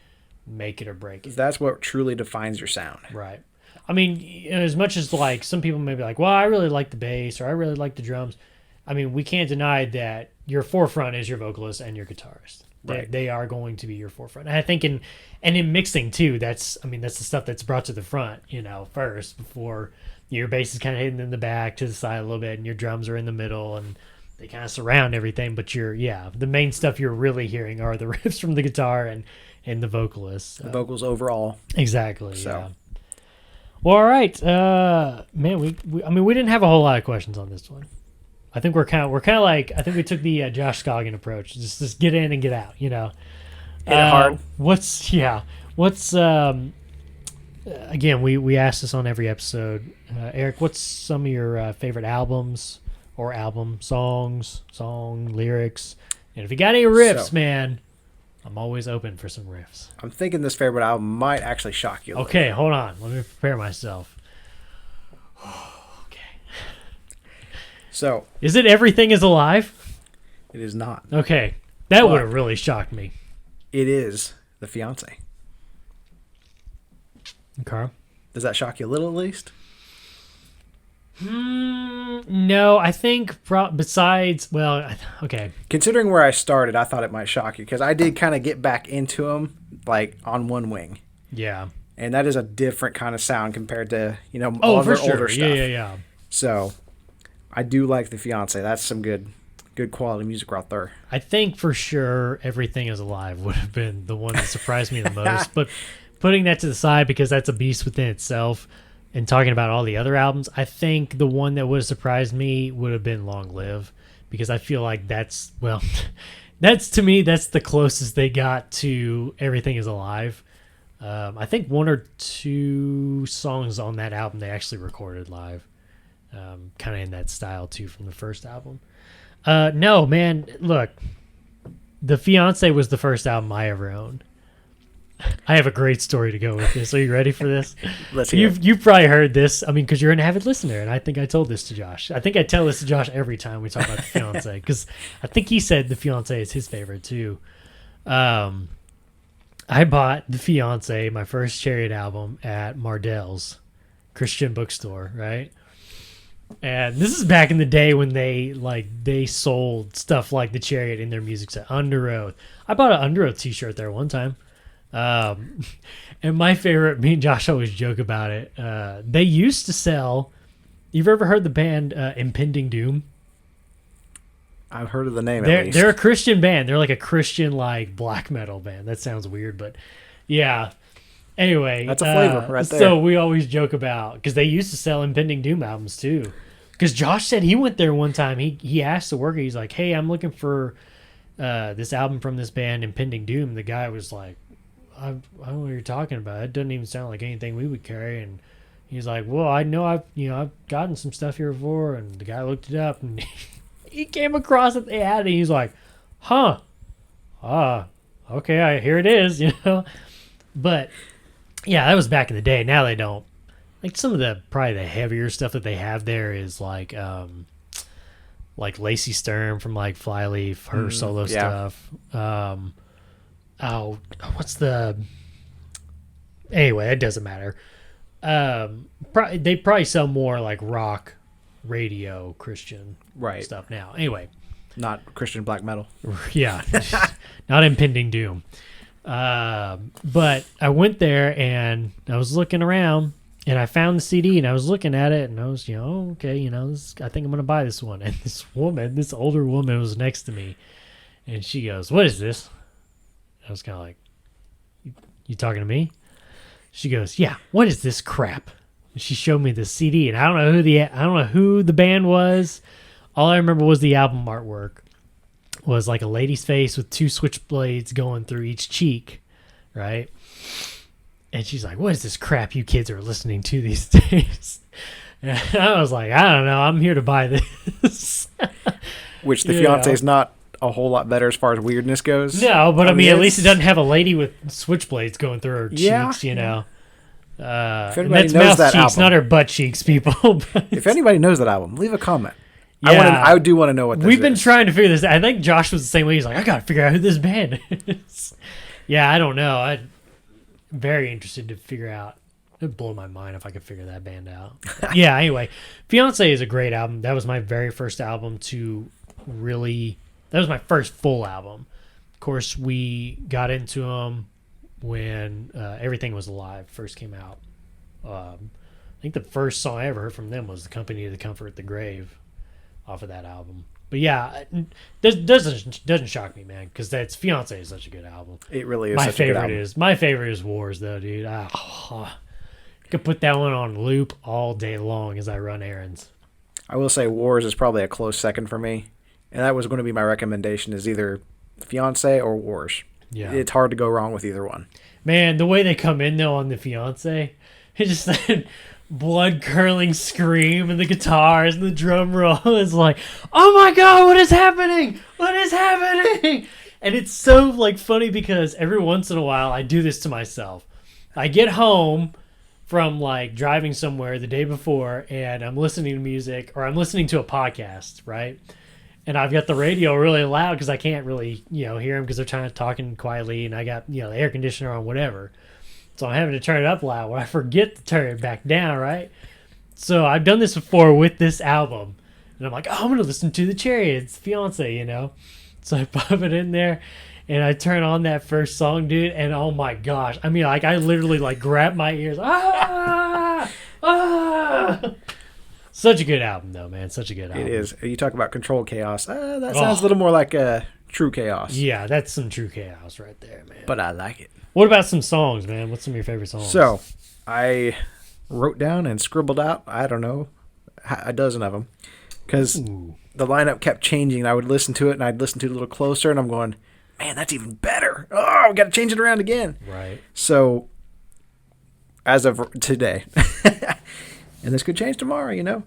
make it or break it. That's what truly defines your sound. Right. I mean, as much as like some people may be like, well, I really like the bass or I really like the drums. I mean, we can't deny that your forefront is your vocalist and your guitarist. Right. They are going to be your forefront. And I think in mixing too, that's the stuff that's brought to the front, first before your bass is kind of hidden in the back to the side a little bit and your drums are in the middle and they kind of surround everything. But the main stuff you're really hearing are the riffs from the guitar and the vocalist. The vocals overall. Exactly. So. Yeah. Well, all right, man. We didn't have a whole lot of questions on this one. I think we're kind of like, I think we took the Josh Scoggin approach. Just get in and get out. Hit it hard. Again, we ask this on every episode. Eric, what's some of your favorite albums or album song lyrics? And if you got any riffs, man, I'm always open for some riffs. I'm thinking this favorite album might actually shock you. Okay, hold on. Let me prepare myself. Okay. So, is it Everything Is Alive? it is not. Okay. That would have really shocked me. It is The Fiancé. Okay. Does that shock you a little at least? No, I think besides, okay. Considering where I started, I thought it might shock you because I did kind of get back into them like on One Wing. Yeah. And that is a different kind of sound compared to, Oh, all for their sure. older stuff. Yeah. So, I do like The Fiancé. That's some good quality music right there. I think for sure Everything Is Alive would have been the one that surprised me the most. But putting that to the side because that's a beast within itself and talking about all the other albums, I think the one that would have surprised me would have been Long Live because I feel like that's to me, that's the closest they got to Everything Is Alive. I think 1 or 2 songs on that album they actually recorded live. Kind of in that style too from the first album. No, man, look, The Fiancé was the first album I ever owned. I have a great story to go with this. Are you ready for this? Let's hear it. You've probably heard this. I mean, because you're an avid listener, and I think I told this to Josh. I think I tell this to Josh every time we talk about the fiance, because I think he said the fiance is his favorite too. I bought the fiance, my first Chariot album, at Mardell's Christian bookstore, right? And this is back in the day when they sold stuff like the Chariot in their music set. Under Oath. I bought an Under Oath t-shirt there one time. And my favorite, me and Josh always joke about it. They used to sell, you've ever heard the band Impending Doom? I've heard of the name at least. They're a Christian band. They're like a Christian like black metal band. That sounds weird, but yeah. Anyway, that's a flavor right there. So we always joke about, because they used to sell Impending Doom albums too. Because Josh said he went there one time. He asked the worker, he's like, "Hey, I'm looking for this album from this band, Impending Doom." The guy was like, I don't know what you're talking about. It doesn't even sound like anything we would carry. And he's like, "Well, I know I've gotten some stuff here before." And the guy looked it up, and he came across it. They had it. He's like, "Huh? Okay, here it is." But yeah, that was back in the day. Now they don't. Like some of the probably the heavier stuff that they have there is like Lacey Sturm from like Flyleaf, her solo stuff. What's the? Anyway, it doesn't matter. They probably sell more like rock, radio, Christian stuff now. Anyway, not Christian black metal. Yeah, not Impending Doom. But I went there and I was looking around and I found the CD and I was looking at it and I was, okay, I think I'm going to buy this one. And this older woman was next to me and she goes, "What is this?" I was kind of like, you talking to me? She goes, "Yeah, what is this crap?" And she showed me the CD and I don't know who the band was. All I remember was the album artwork. Was like a lady's face with two switchblades going through each cheek, right? And she's like, "What is this crap you kids are listening to these days?" And I was like, "I don't know. I'm here to buy this." Which the fiance is not a whole lot better as far as weirdness goes. No, but I mean at least it doesn't have a lady with switchblades going through her cheeks, If anybody that's knows mouth that cheeks, album, not her butt cheeks, people. if anybody knows that album, leave a comment. Yeah. I do want to know what this We've been is. trying to figure this out. I think Josh was the same way. He's like, "I got to figure out who this band is." Yeah, I don't know. I'm very interested to figure out. It'd blow my mind if I could figure that band out. Yeah, anyway. Fiancé is a great album. That was my very first album to really... That was my first full album. Of course, we got into them when Everything Was Alive first came out. I think the first song I ever heard from them was The Company to Comfort the Grave off of that album. But yeah, it doesn't shock me, man, because that's Fiancé is such a good album. It really is. My favorite is Wars, though, dude. I could put that one on loop all day long as I run errands. I will say Wars is probably a close second for me, and that was going to be my recommendation: is either Fiancé or Wars. Yeah, it's hard to go wrong with either one. Man, the way they come in though on the Fiancé, it's just that blood curdling scream and the guitars and the drum roll is like, "Oh my god, what is happening? What is happening?" And it's so like funny because every once in a while I do this to myself. I get home from like driving somewhere the day before and I'm listening to music or I'm listening to a podcast, right? And I've got the radio really loud because I can't really, hear them because they're trying to talking quietly and I got, the air conditioner on, whatever. So I'm having to turn it up loud when I forget to turn it back down, right? So I've done this before with this album. And I'm like, I'm going to listen to the Chariot. It's Fiancé, So I pop it in there and I turn on that first song, dude. And oh my gosh. I mean, like I literally like grab my ears. Such a good album, though, man. Such a good album. It is. You talk about controlled chaos. That sounds a little more like true chaos. Yeah, that's some true chaos right there, man. But I like it. What about some songs, man? What's some of your favorite songs? So, I wrote down and scribbled out, I don't know, a dozen of them. Because the lineup kept changing. I would listen to it, and I'd listen to it a little closer, and I'm going, man, that's even better. Oh, I've got to change it around again. Right. So, as of today... And this could change tomorrow,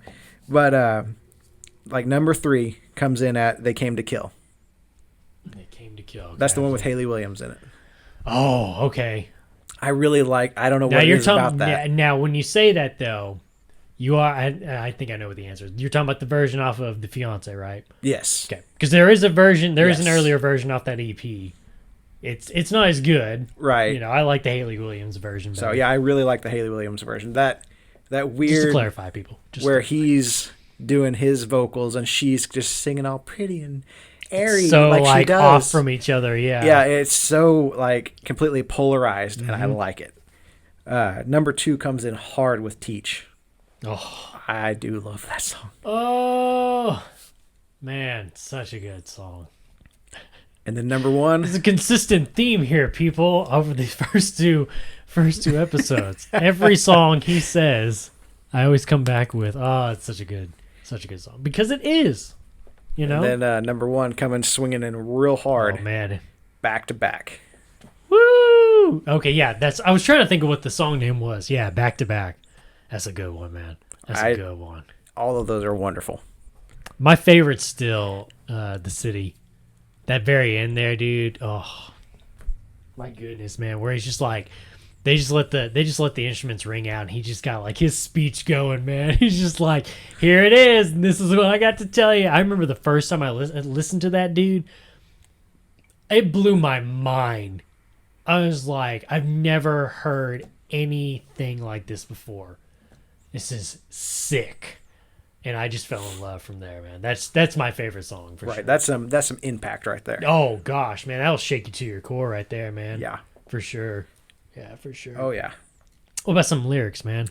But, like, number 3 comes in at They Came to Kill. They Came to Kill. Okay. That's the one with Hayley Williams in it. Oh, okay. I really like. I don't know Now what it you're is talking. about that. Now, when you say that though, you are. I think I know what the answer is. You're talking about the version off of the Fiance, right? Yes. Okay, because there is a version. There is an Yes. earlier version off that EP. It's not as good, Right. You know, I like the Haley Williams version better. So yeah, I really like the Haley Williams version. That weird Just to clarify, people. where he's doing his vocals and she's just singing all pretty and airy, so like she does. off from each other. Yeah. Yeah, it's so like completely polarized, and I Mm-hmm. like it. Number 2 comes in hard with Teach. Oh. I do love that song. Oh. Man, such a good song. And then number 1, There's a consistent theme here, people, over the first two episodes. Every song he says, I always come back with, "Oh, it's such a good song," because it is. You know. and then number 1 coming swinging in real hard, Oh man. back to back. Woo! Okay, yeah, I was trying to think of what the song name was. Yeah, Back to Back. That's a good one, man. That's a good one. All of those are wonderful. My favorite's still The City. That very end there, dude. Oh, my goodness, man. Where he's just like, they just let the instruments ring out, and he just got like his speech going, man. He's just like, here it is, and this is what I got to tell you. I remember the first time I listened to that dude, it blew my mind. I was like, I've never heard anything like this before. This is sick. And I just fell in love from there, man. That's my favorite song for Right, sure. that's some impact right there. Oh gosh, man, that'll shake you to your core right there, man. Yeah. For sure. Yeah, for sure. Oh yeah. What about some lyrics, man?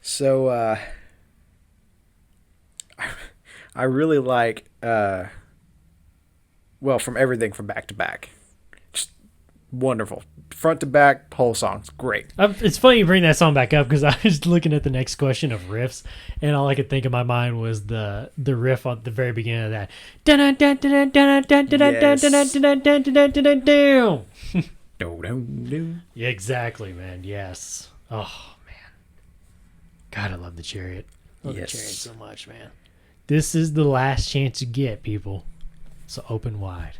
So I really like well, from everything from Back to Back. Just wonderful. Front to back, whole song's great. It's funny you bring that song back up because I was looking at the next question of riffs, and all I could think in my mind was the riff on the very beginning of that. Yeah, exactly, man. Yes. Oh man. God, I love the Chariot. I love the Yes. Chariot so much, man. This is the last chance you get, people. So open wide.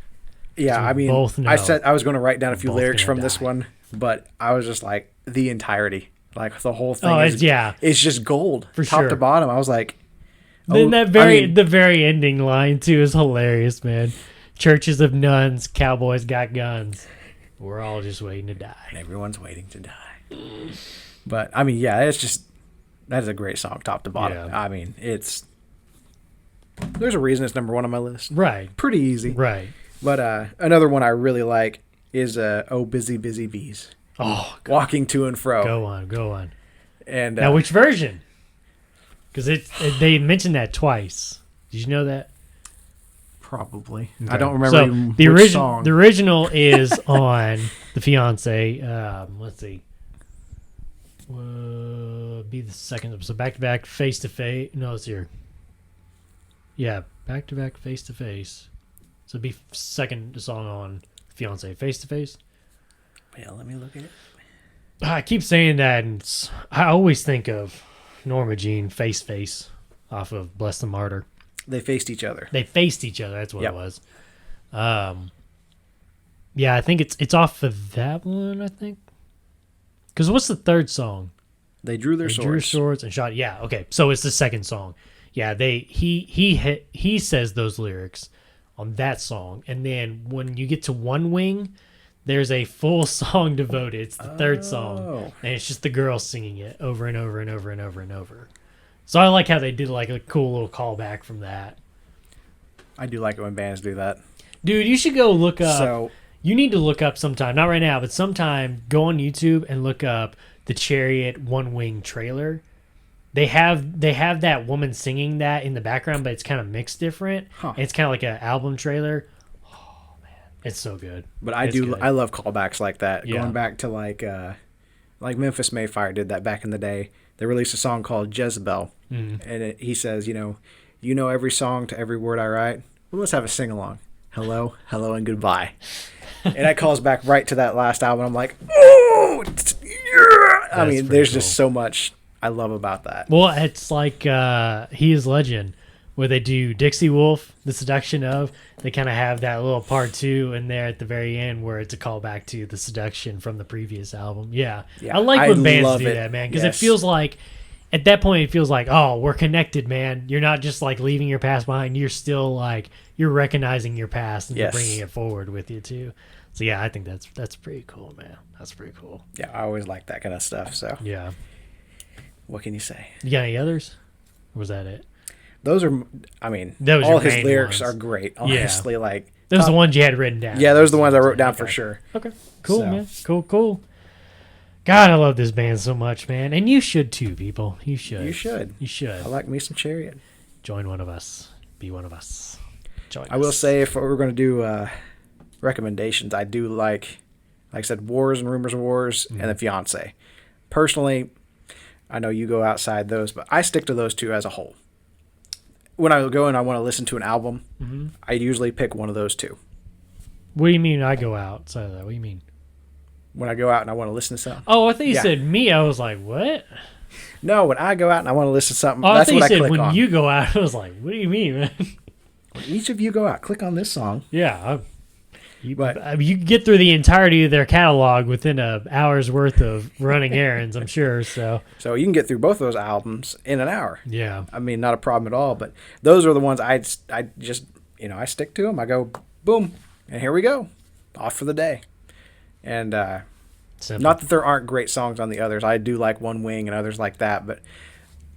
Yeah, So I mean, both know. I said I was going to write down a few Both lyrics gonna from this die. one, but I was just like the entirety, like the whole thing. Oh, is, it's just gold, For top sure. to bottom. I was like, Then oh, the very ending line too is hilarious, man. Churches of nuns, cowboys got guns. We're all just waiting to die. everyone's waiting to die. But I mean, yeah, it's just that is a great song, top to bottom. Yeah. I mean, there's a reason it's number 1 on my list. Right. Pretty easy. Right. But another one I really like is "Oh Busy Busy Bees," Oh, walking to and fro. go on. And Now, which version? Because they mentioned that twice. Did you know that? probably Okay. I don't remember So even the which original, song. the original is on the Fiance. Let's see. Be the second episode. Back to back, face to face. No, it's here. Yeah, back to back, face to face. So it'd be second song on Fiance, face to face. Yeah, let me look at it. I keep saying that, and I always think of Norma Jean, face off of Bless the Martyr. They faced each other. They faced each other. That's what Yep. it was. Yeah, I think it's off of that one. I think. Because what's the third song? They drew their They swords. drew swords and shot. Yeah, okay. So it's the second song. Yeah, he says those lyrics on that song, and then when you get to One Wing, there's a full song devoted. It's the third song, Oh. and it's just the girls singing it over and over and over and over and over. So I like how they did like a cool little callback from that. I do like it when bands do that. Dude, you should go look up. So You need to look up sometime, not right now, but sometime go on YouTube and look up the Chariot One Wing trailer. They have that woman singing that in the background, but it's kind of mixed different. Huh. It's kind of like an album trailer. Oh man, it's so good. But I It's do. good. I love callbacks like that. Yeah. Going back to like Memphis Mayfire did that back in the day. They released a song called Jezebel, and he says, you know every song to every word I write. Well, let's have a sing along. Hello, hello, and goodbye. And that calls back right to that last album. I'm like, oh, yeah. I mean, pretty there's cool. just so much I love about that. Well, it's like He Is Legend. where they do Dixie Wolf, The Seduction Of. They kind of have that little part 2 in there at the very end where it's a callback to The Seduction from the previous album. Yeah. I like when bands do that, man, because it feels like, at that point, it feels like, oh, we're connected, man. You're not just like leaving your past behind. You're still like, you're recognizing your past and you're bringing it forward with you too. So yeah, I think that's pretty cool, man. That's pretty cool. Yeah, I always like that kind of stuff. So yeah, what can you say? You got any others? Or was that it? Those are, I mean, all his lyrics are great. Honestly, like those are the ones you had written down. Yeah, those are the ones I wrote down for sure. Okay, cool, man. Cool. God, I love this band so much, man. And you should too, people. You should. You should. I like me some Chariot. Join one of us. Be one of us. Join us. I will say, if we're going to do recommendations, I do like I said, Wars and Rumors of Wars and The Fiancé. Personally, I know you go outside those, but I stick to those two as a whole. When I go and I want to listen to an album, I usually pick one of those two. What do you mean I go outside of that? What do you mean? When I go out and I want to listen to something. Oh, I thought you said me. I was like, what? No, when I go out and I want to listen to something, that's what I click on. I thought you said when you go out. I was like, what do you mean, man? When each of you go out, click on this song. Yeah. You can get through the entirety of their catalog within an hour's worth of running errands, I'm sure. So you can get through both of those albums in an hour. Yeah. I mean, not a problem at all. But those are the ones I just, I stick to them. I go, boom, and here we go. Off for the day. And not that there aren't great songs on the others. I do like One Wing and others like that. But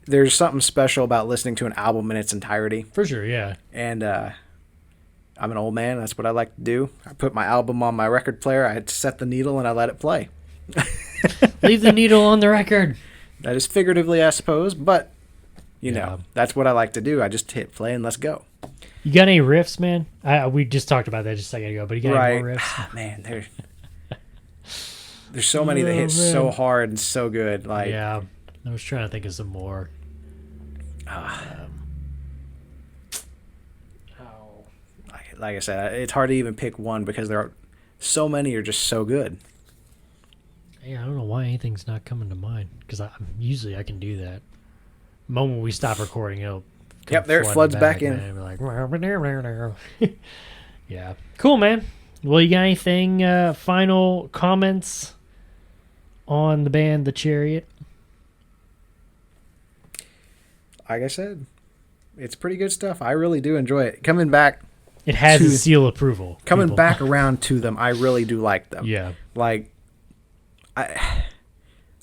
there's something special about listening to an album in its entirety. For sure, yeah. And I'm an old man. That's what I like to do. I put my album on my record player. I set the needle and I let it play. Leave the needle on the record. That is figuratively, I suppose. But, you know, that's what I like to do. I just hit play and let's go. You got any riffs, man? We just talked about that just a second ago, but you got any more riffs? Man, there's so many that hit so hard and so good. Like, yeah, I was trying to think of some more. Like I said, it's hard to even pick one because there are so many are just so good. Yeah, I don't know why anything's not coming to mind because usually I can do that. The moment we stop recording, it'll there it floods back in. And like, yeah, cool, man. Well, you got anything final comments on the band The Chariot? Like I said, it's pretty good stuff. I really do enjoy it. Coming back. It has a seal of approval. Coming back around to them, I really do like them. Yeah. Like, I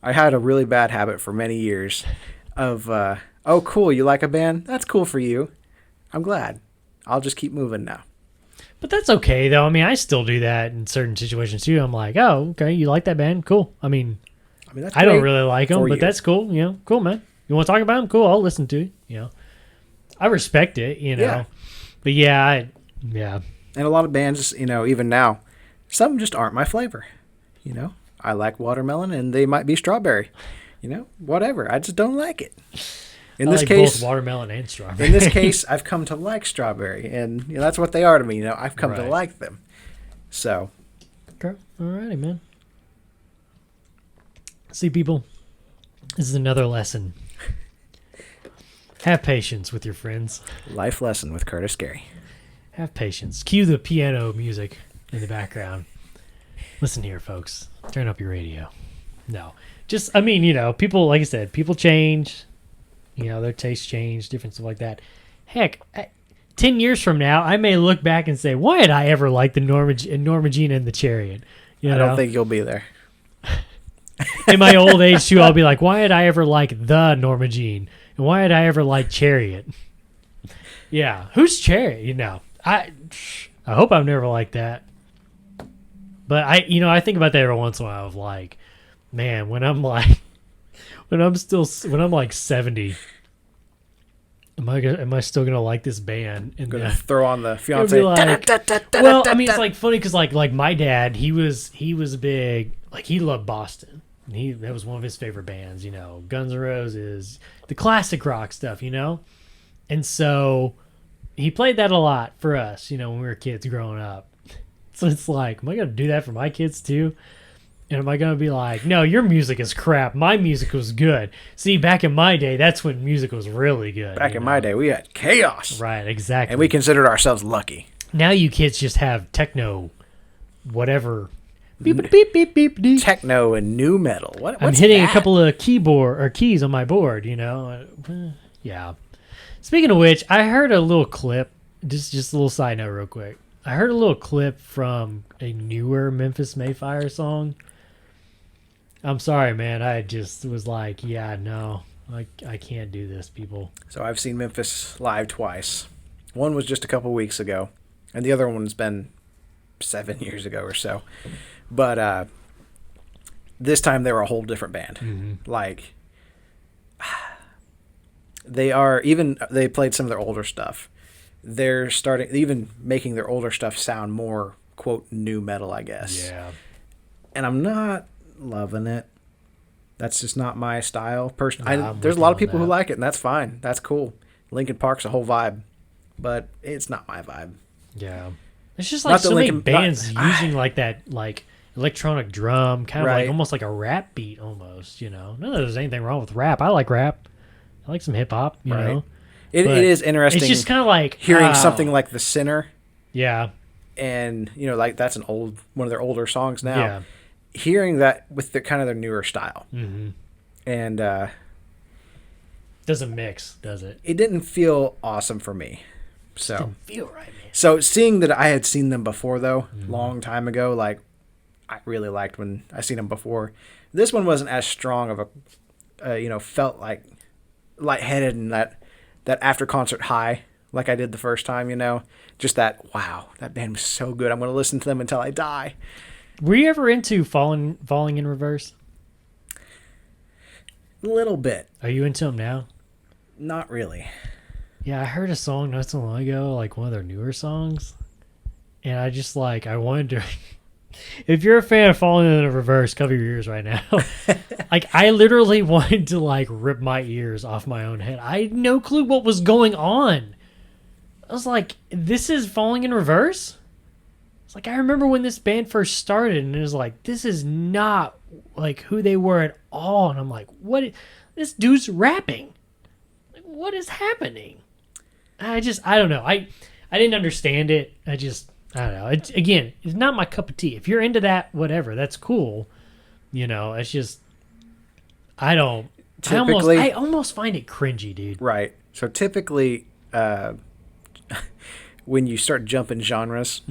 had a really bad habit for many years of, oh, cool, you like a band? That's cool for you. I'm glad. I'll just keep moving now. But that's okay, though. I mean, I still do that in certain situations, too. I'm like, oh, okay, you like that band? Cool. I mean that's I don't really like them, but that's cool. You know, cool, man. You want to talk about them? Cool, I'll listen to it. You know, I respect it, you know. Yeah. But yeah, yeah. And a lot of bands, even now, some just aren't my flavor. I like watermelon and they might be strawberry. Whatever. I just don't like it. In this case, both watermelon and strawberry. In this case, I've come to like strawberry, and that's what they are to me. I've come to like them. So, okay, alrighty, man. See, people, this is another lesson. Have patience with your friends. Life lesson with Curtis Gary. Have patience. Cue the piano music in the background. Listen here, folks. Turn up your radio. No, just people. Like I said, people change. Their tastes change, different stuff like that. Heck, 10 years from now, I may look back and say, why did I ever like the Norma Jean and the Chariot? I don't think you'll be there. In my old age, too, I'll be like, why did I ever like the Norma Jean? And why did I ever like Chariot? Yeah, who's Chariot? I hope I've never liked that. But I think about that every once in a while of like, man, when I'm like 70, am I still gonna like this band? And gonna throw on the Fiancé. Well, I mean, it's like funny because like my dad, he was big, like he loved Boston. That was one of his favorite bands, Guns N' Roses, the classic rock stuff, and so he played that a lot for us, when we were kids growing up. So it's like, am I gonna do that for my kids too? And am I going to be like, no, your music is crap. My music was good. See, back in my day, that's when music was really good. Back in my day, we had chaos. Right, exactly. And we considered ourselves lucky. Now you kids just have techno, whatever. Beep, beep, beep, beep, beep. Techno and new metal. What's I'm hitting that? a couple of keyboard or keys on my board, Yeah. Speaking of which, I heard a little clip, just a little side note real quick. I heard a little clip from a newer Memphis Mayfire song. I'm sorry, man. I just was like, yeah, no, I can't do this, people. So I've seen Memphis live twice. One was just a couple weeks ago, and the other one's been 7 years ago or so. But this time they were a whole different band. Mm-hmm. Like, they played some of their older stuff. They're even making their older stuff sound more, quote, new metal, I guess. Yeah. And I'm not loving it. That's just not my style. Nah, there's a lot of people who like it, and that's fine. That's cool. Linkin Park's a whole vibe, but it's not my vibe. Yeah. It's just like so many bands using like that, like electronic drum, kind of Right. like almost like a rap beat almost, Not that there's anything wrong with rap. I like rap. I like some hip hop, you know. It is interesting. It's just kind of like hearing something like The Sinner, yeah, and like that's one of their older songs now. Yeah. Hearing that with their newer style, mm-hmm. and Doesn't mix, does it? it didn't feel awesome for me. So Didn't feel right, man. So seeing that I had seen them before, though, Mm-hmm. long time ago, like I really liked when I seen them before. This one wasn't as strong of a, felt like lightheaded and that after concert high like I did the first time. Just that wow, that band was so good. I'm going to listen to them until I die. Were you ever into falling in reverse? A little bit, Are you into them now? not really. Yeah, I heard a song not so long ago, like one of their newer songs, and I just I wanted to. If you're a fan of Falling in Reverse, cover your ears right now. I literally wanted to rip my ears off my own head. I had no clue what was going on. I was like, "This is Falling in Reverse." It's like I remember when this band first started, and it was like, "This is not who they were at all." And I'm like, "What? This dude's rapping. What is happening?" I don't know. I didn't understand it. I don't know. It's not my cup of tea. If you're into that, whatever, that's cool. It's just, I don't. Typically, I almost find it cringy, dude. Right. So typically, when you start jumping genres,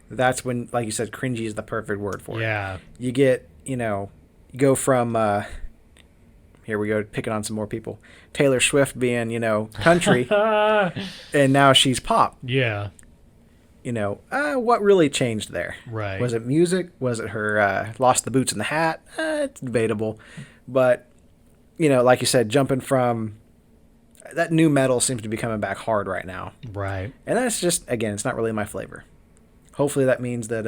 that's when, like you said, cringy is the perfect word for it. Yeah. You get, you go from, here we go, picking on some more people. Taylor Swift being, country, and now she's pop. Yeah. What really changed there? Right. Was it music? Was it her lost the boots and the hat? It's debatable. But, like you said, jumping from that new metal seems to be coming back hard right now. Right. And that's just, again, it's not really my flavor. Hopefully that means that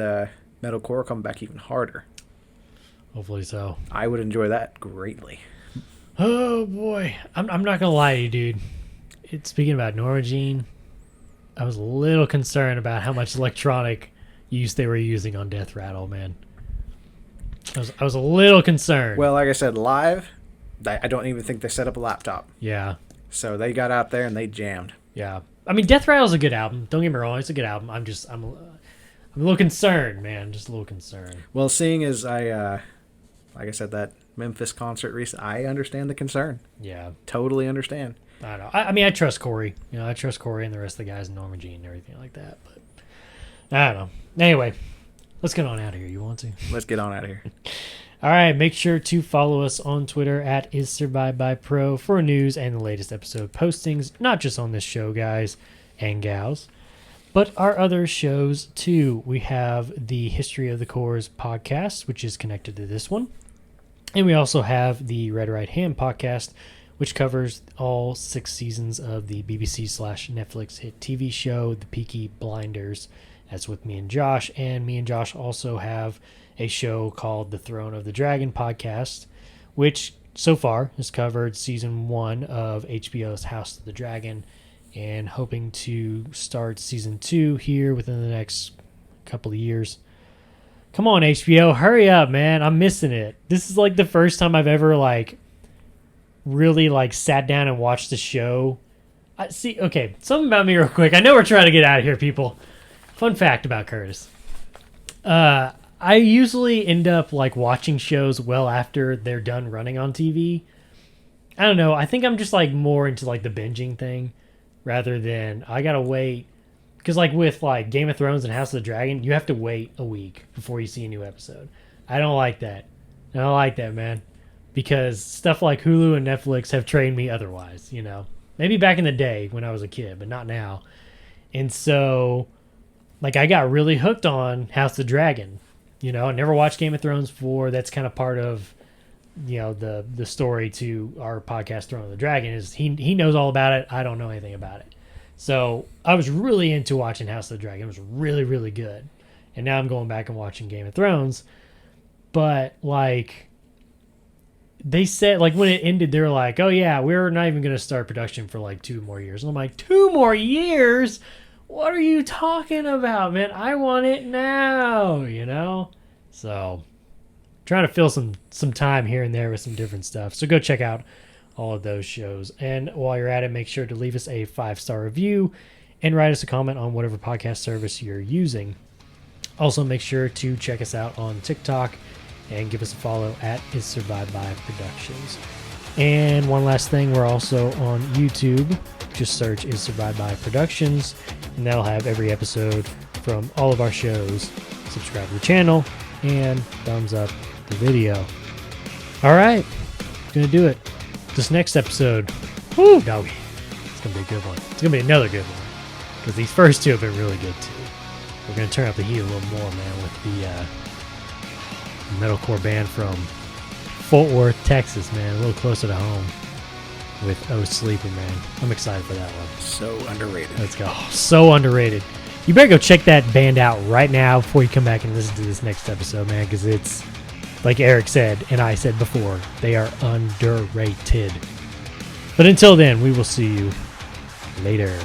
metalcore will come back even harder. Hopefully so. I would enjoy that greatly. Oh boy, I'm not gonna lie to you, dude. Speaking about Norma Jean, I was a little concerned about how much electronic use they were using on Death Rattle, man. I was a little concerned. Well, like I said, live, I don't even think they set up a laptop. Yeah. So they got out there and they jammed. Yeah. I mean, Death Rattle's a good album. Don't get me wrong, it's a good album. I'm a little concerned, man. Just a little concerned. Well, seeing as like I said, that Memphis concert recent, I understand the concern. Yeah. Totally understand. I don't know. I mean, I trust Corey. I trust Corey and the rest of the guys in Norma Jean and everything like that. But I don't know. Anyway, let's get on out of here. You want to? Let's get on out of here. All right. Make sure to follow us on Twitter at IsSurviveByPro for news and the latest episode postings, not just on this show, guys and gals, but our other shows too. We have the History of the Corps podcast, which is connected to this one. And we also have the Red Right Hand podcast, which covers all 6 seasons of the BBC/Netflix hit TV show, The Peaky Blinders. That's with me and Josh. And me and Josh also have a show called The Throne of the Dragon podcast, which so far has covered season 1 of HBO's House of the Dragon, and hoping to start season 2 here within the next couple of years. Come on, HBO, hurry up, man. I'm missing it. This is like the first time I've ever like really like sat down and watched the show. Okay, something about me real quick. I know we're trying to get out of here, people. Fun fact about Curtis. I usually end up like watching shows well after they're done running on TV. I don't know. I think I'm just like more into like the binging thing rather than I gotta wait. Because like with like Game of Thrones and House of the Dragon, you have to wait a week before you see a new episode. I don't like that. I don't like that, man. Because stuff like Hulu and Netflix have trained me otherwise, you know. Maybe back in the day when I was a kid, but not now. And so, like, I got really hooked on House of the Dragon. You know, I never watched Game of Thrones before. That's kind of part of, you know, the story to our podcast, Throne of the Dragon, is he knows all about it. I don't know anything about it. So I was really into watching House of the Dragon. It was really, really good. And now I'm going back and watching Game of Thrones. But, like, they said, like, when it ended, they were like, oh, yeah, we're not even going to start production for, like, 2 more years. And I'm like, 2 more years? What are you talking about, man? I want it now, you know? So, trying to fill some time here and there with some different stuff. So go check out all of those shows. And while you're at it, make sure to leave us a 5-star review and write us a comment on whatever podcast service you're using. Also, make sure to check us out on TikTok and give us a follow at Is Survived By Productions. And one last thing, we're also on YouTube. Just search Is Survived By Productions, and that'll have every episode from all of our shows. Subscribe to the channel and thumbs up the video. All right, gonna do it. This next episode, whoo, doggy, it's gonna be a good one. It's gonna be another good one because these first 2 have been really good too. We're gonna turn up the heat a little more, man, with the metalcore band from Fort Worth, Texas, man, a little closer to home with Oh Sleeping, man. I'm excited for that one. So underrated. Let's go. So underrated. You better go check that band out right now before you come back and listen to this next episode, man, because it's, like Eric said, and I said before, they are underrated. But until then, we will see you later.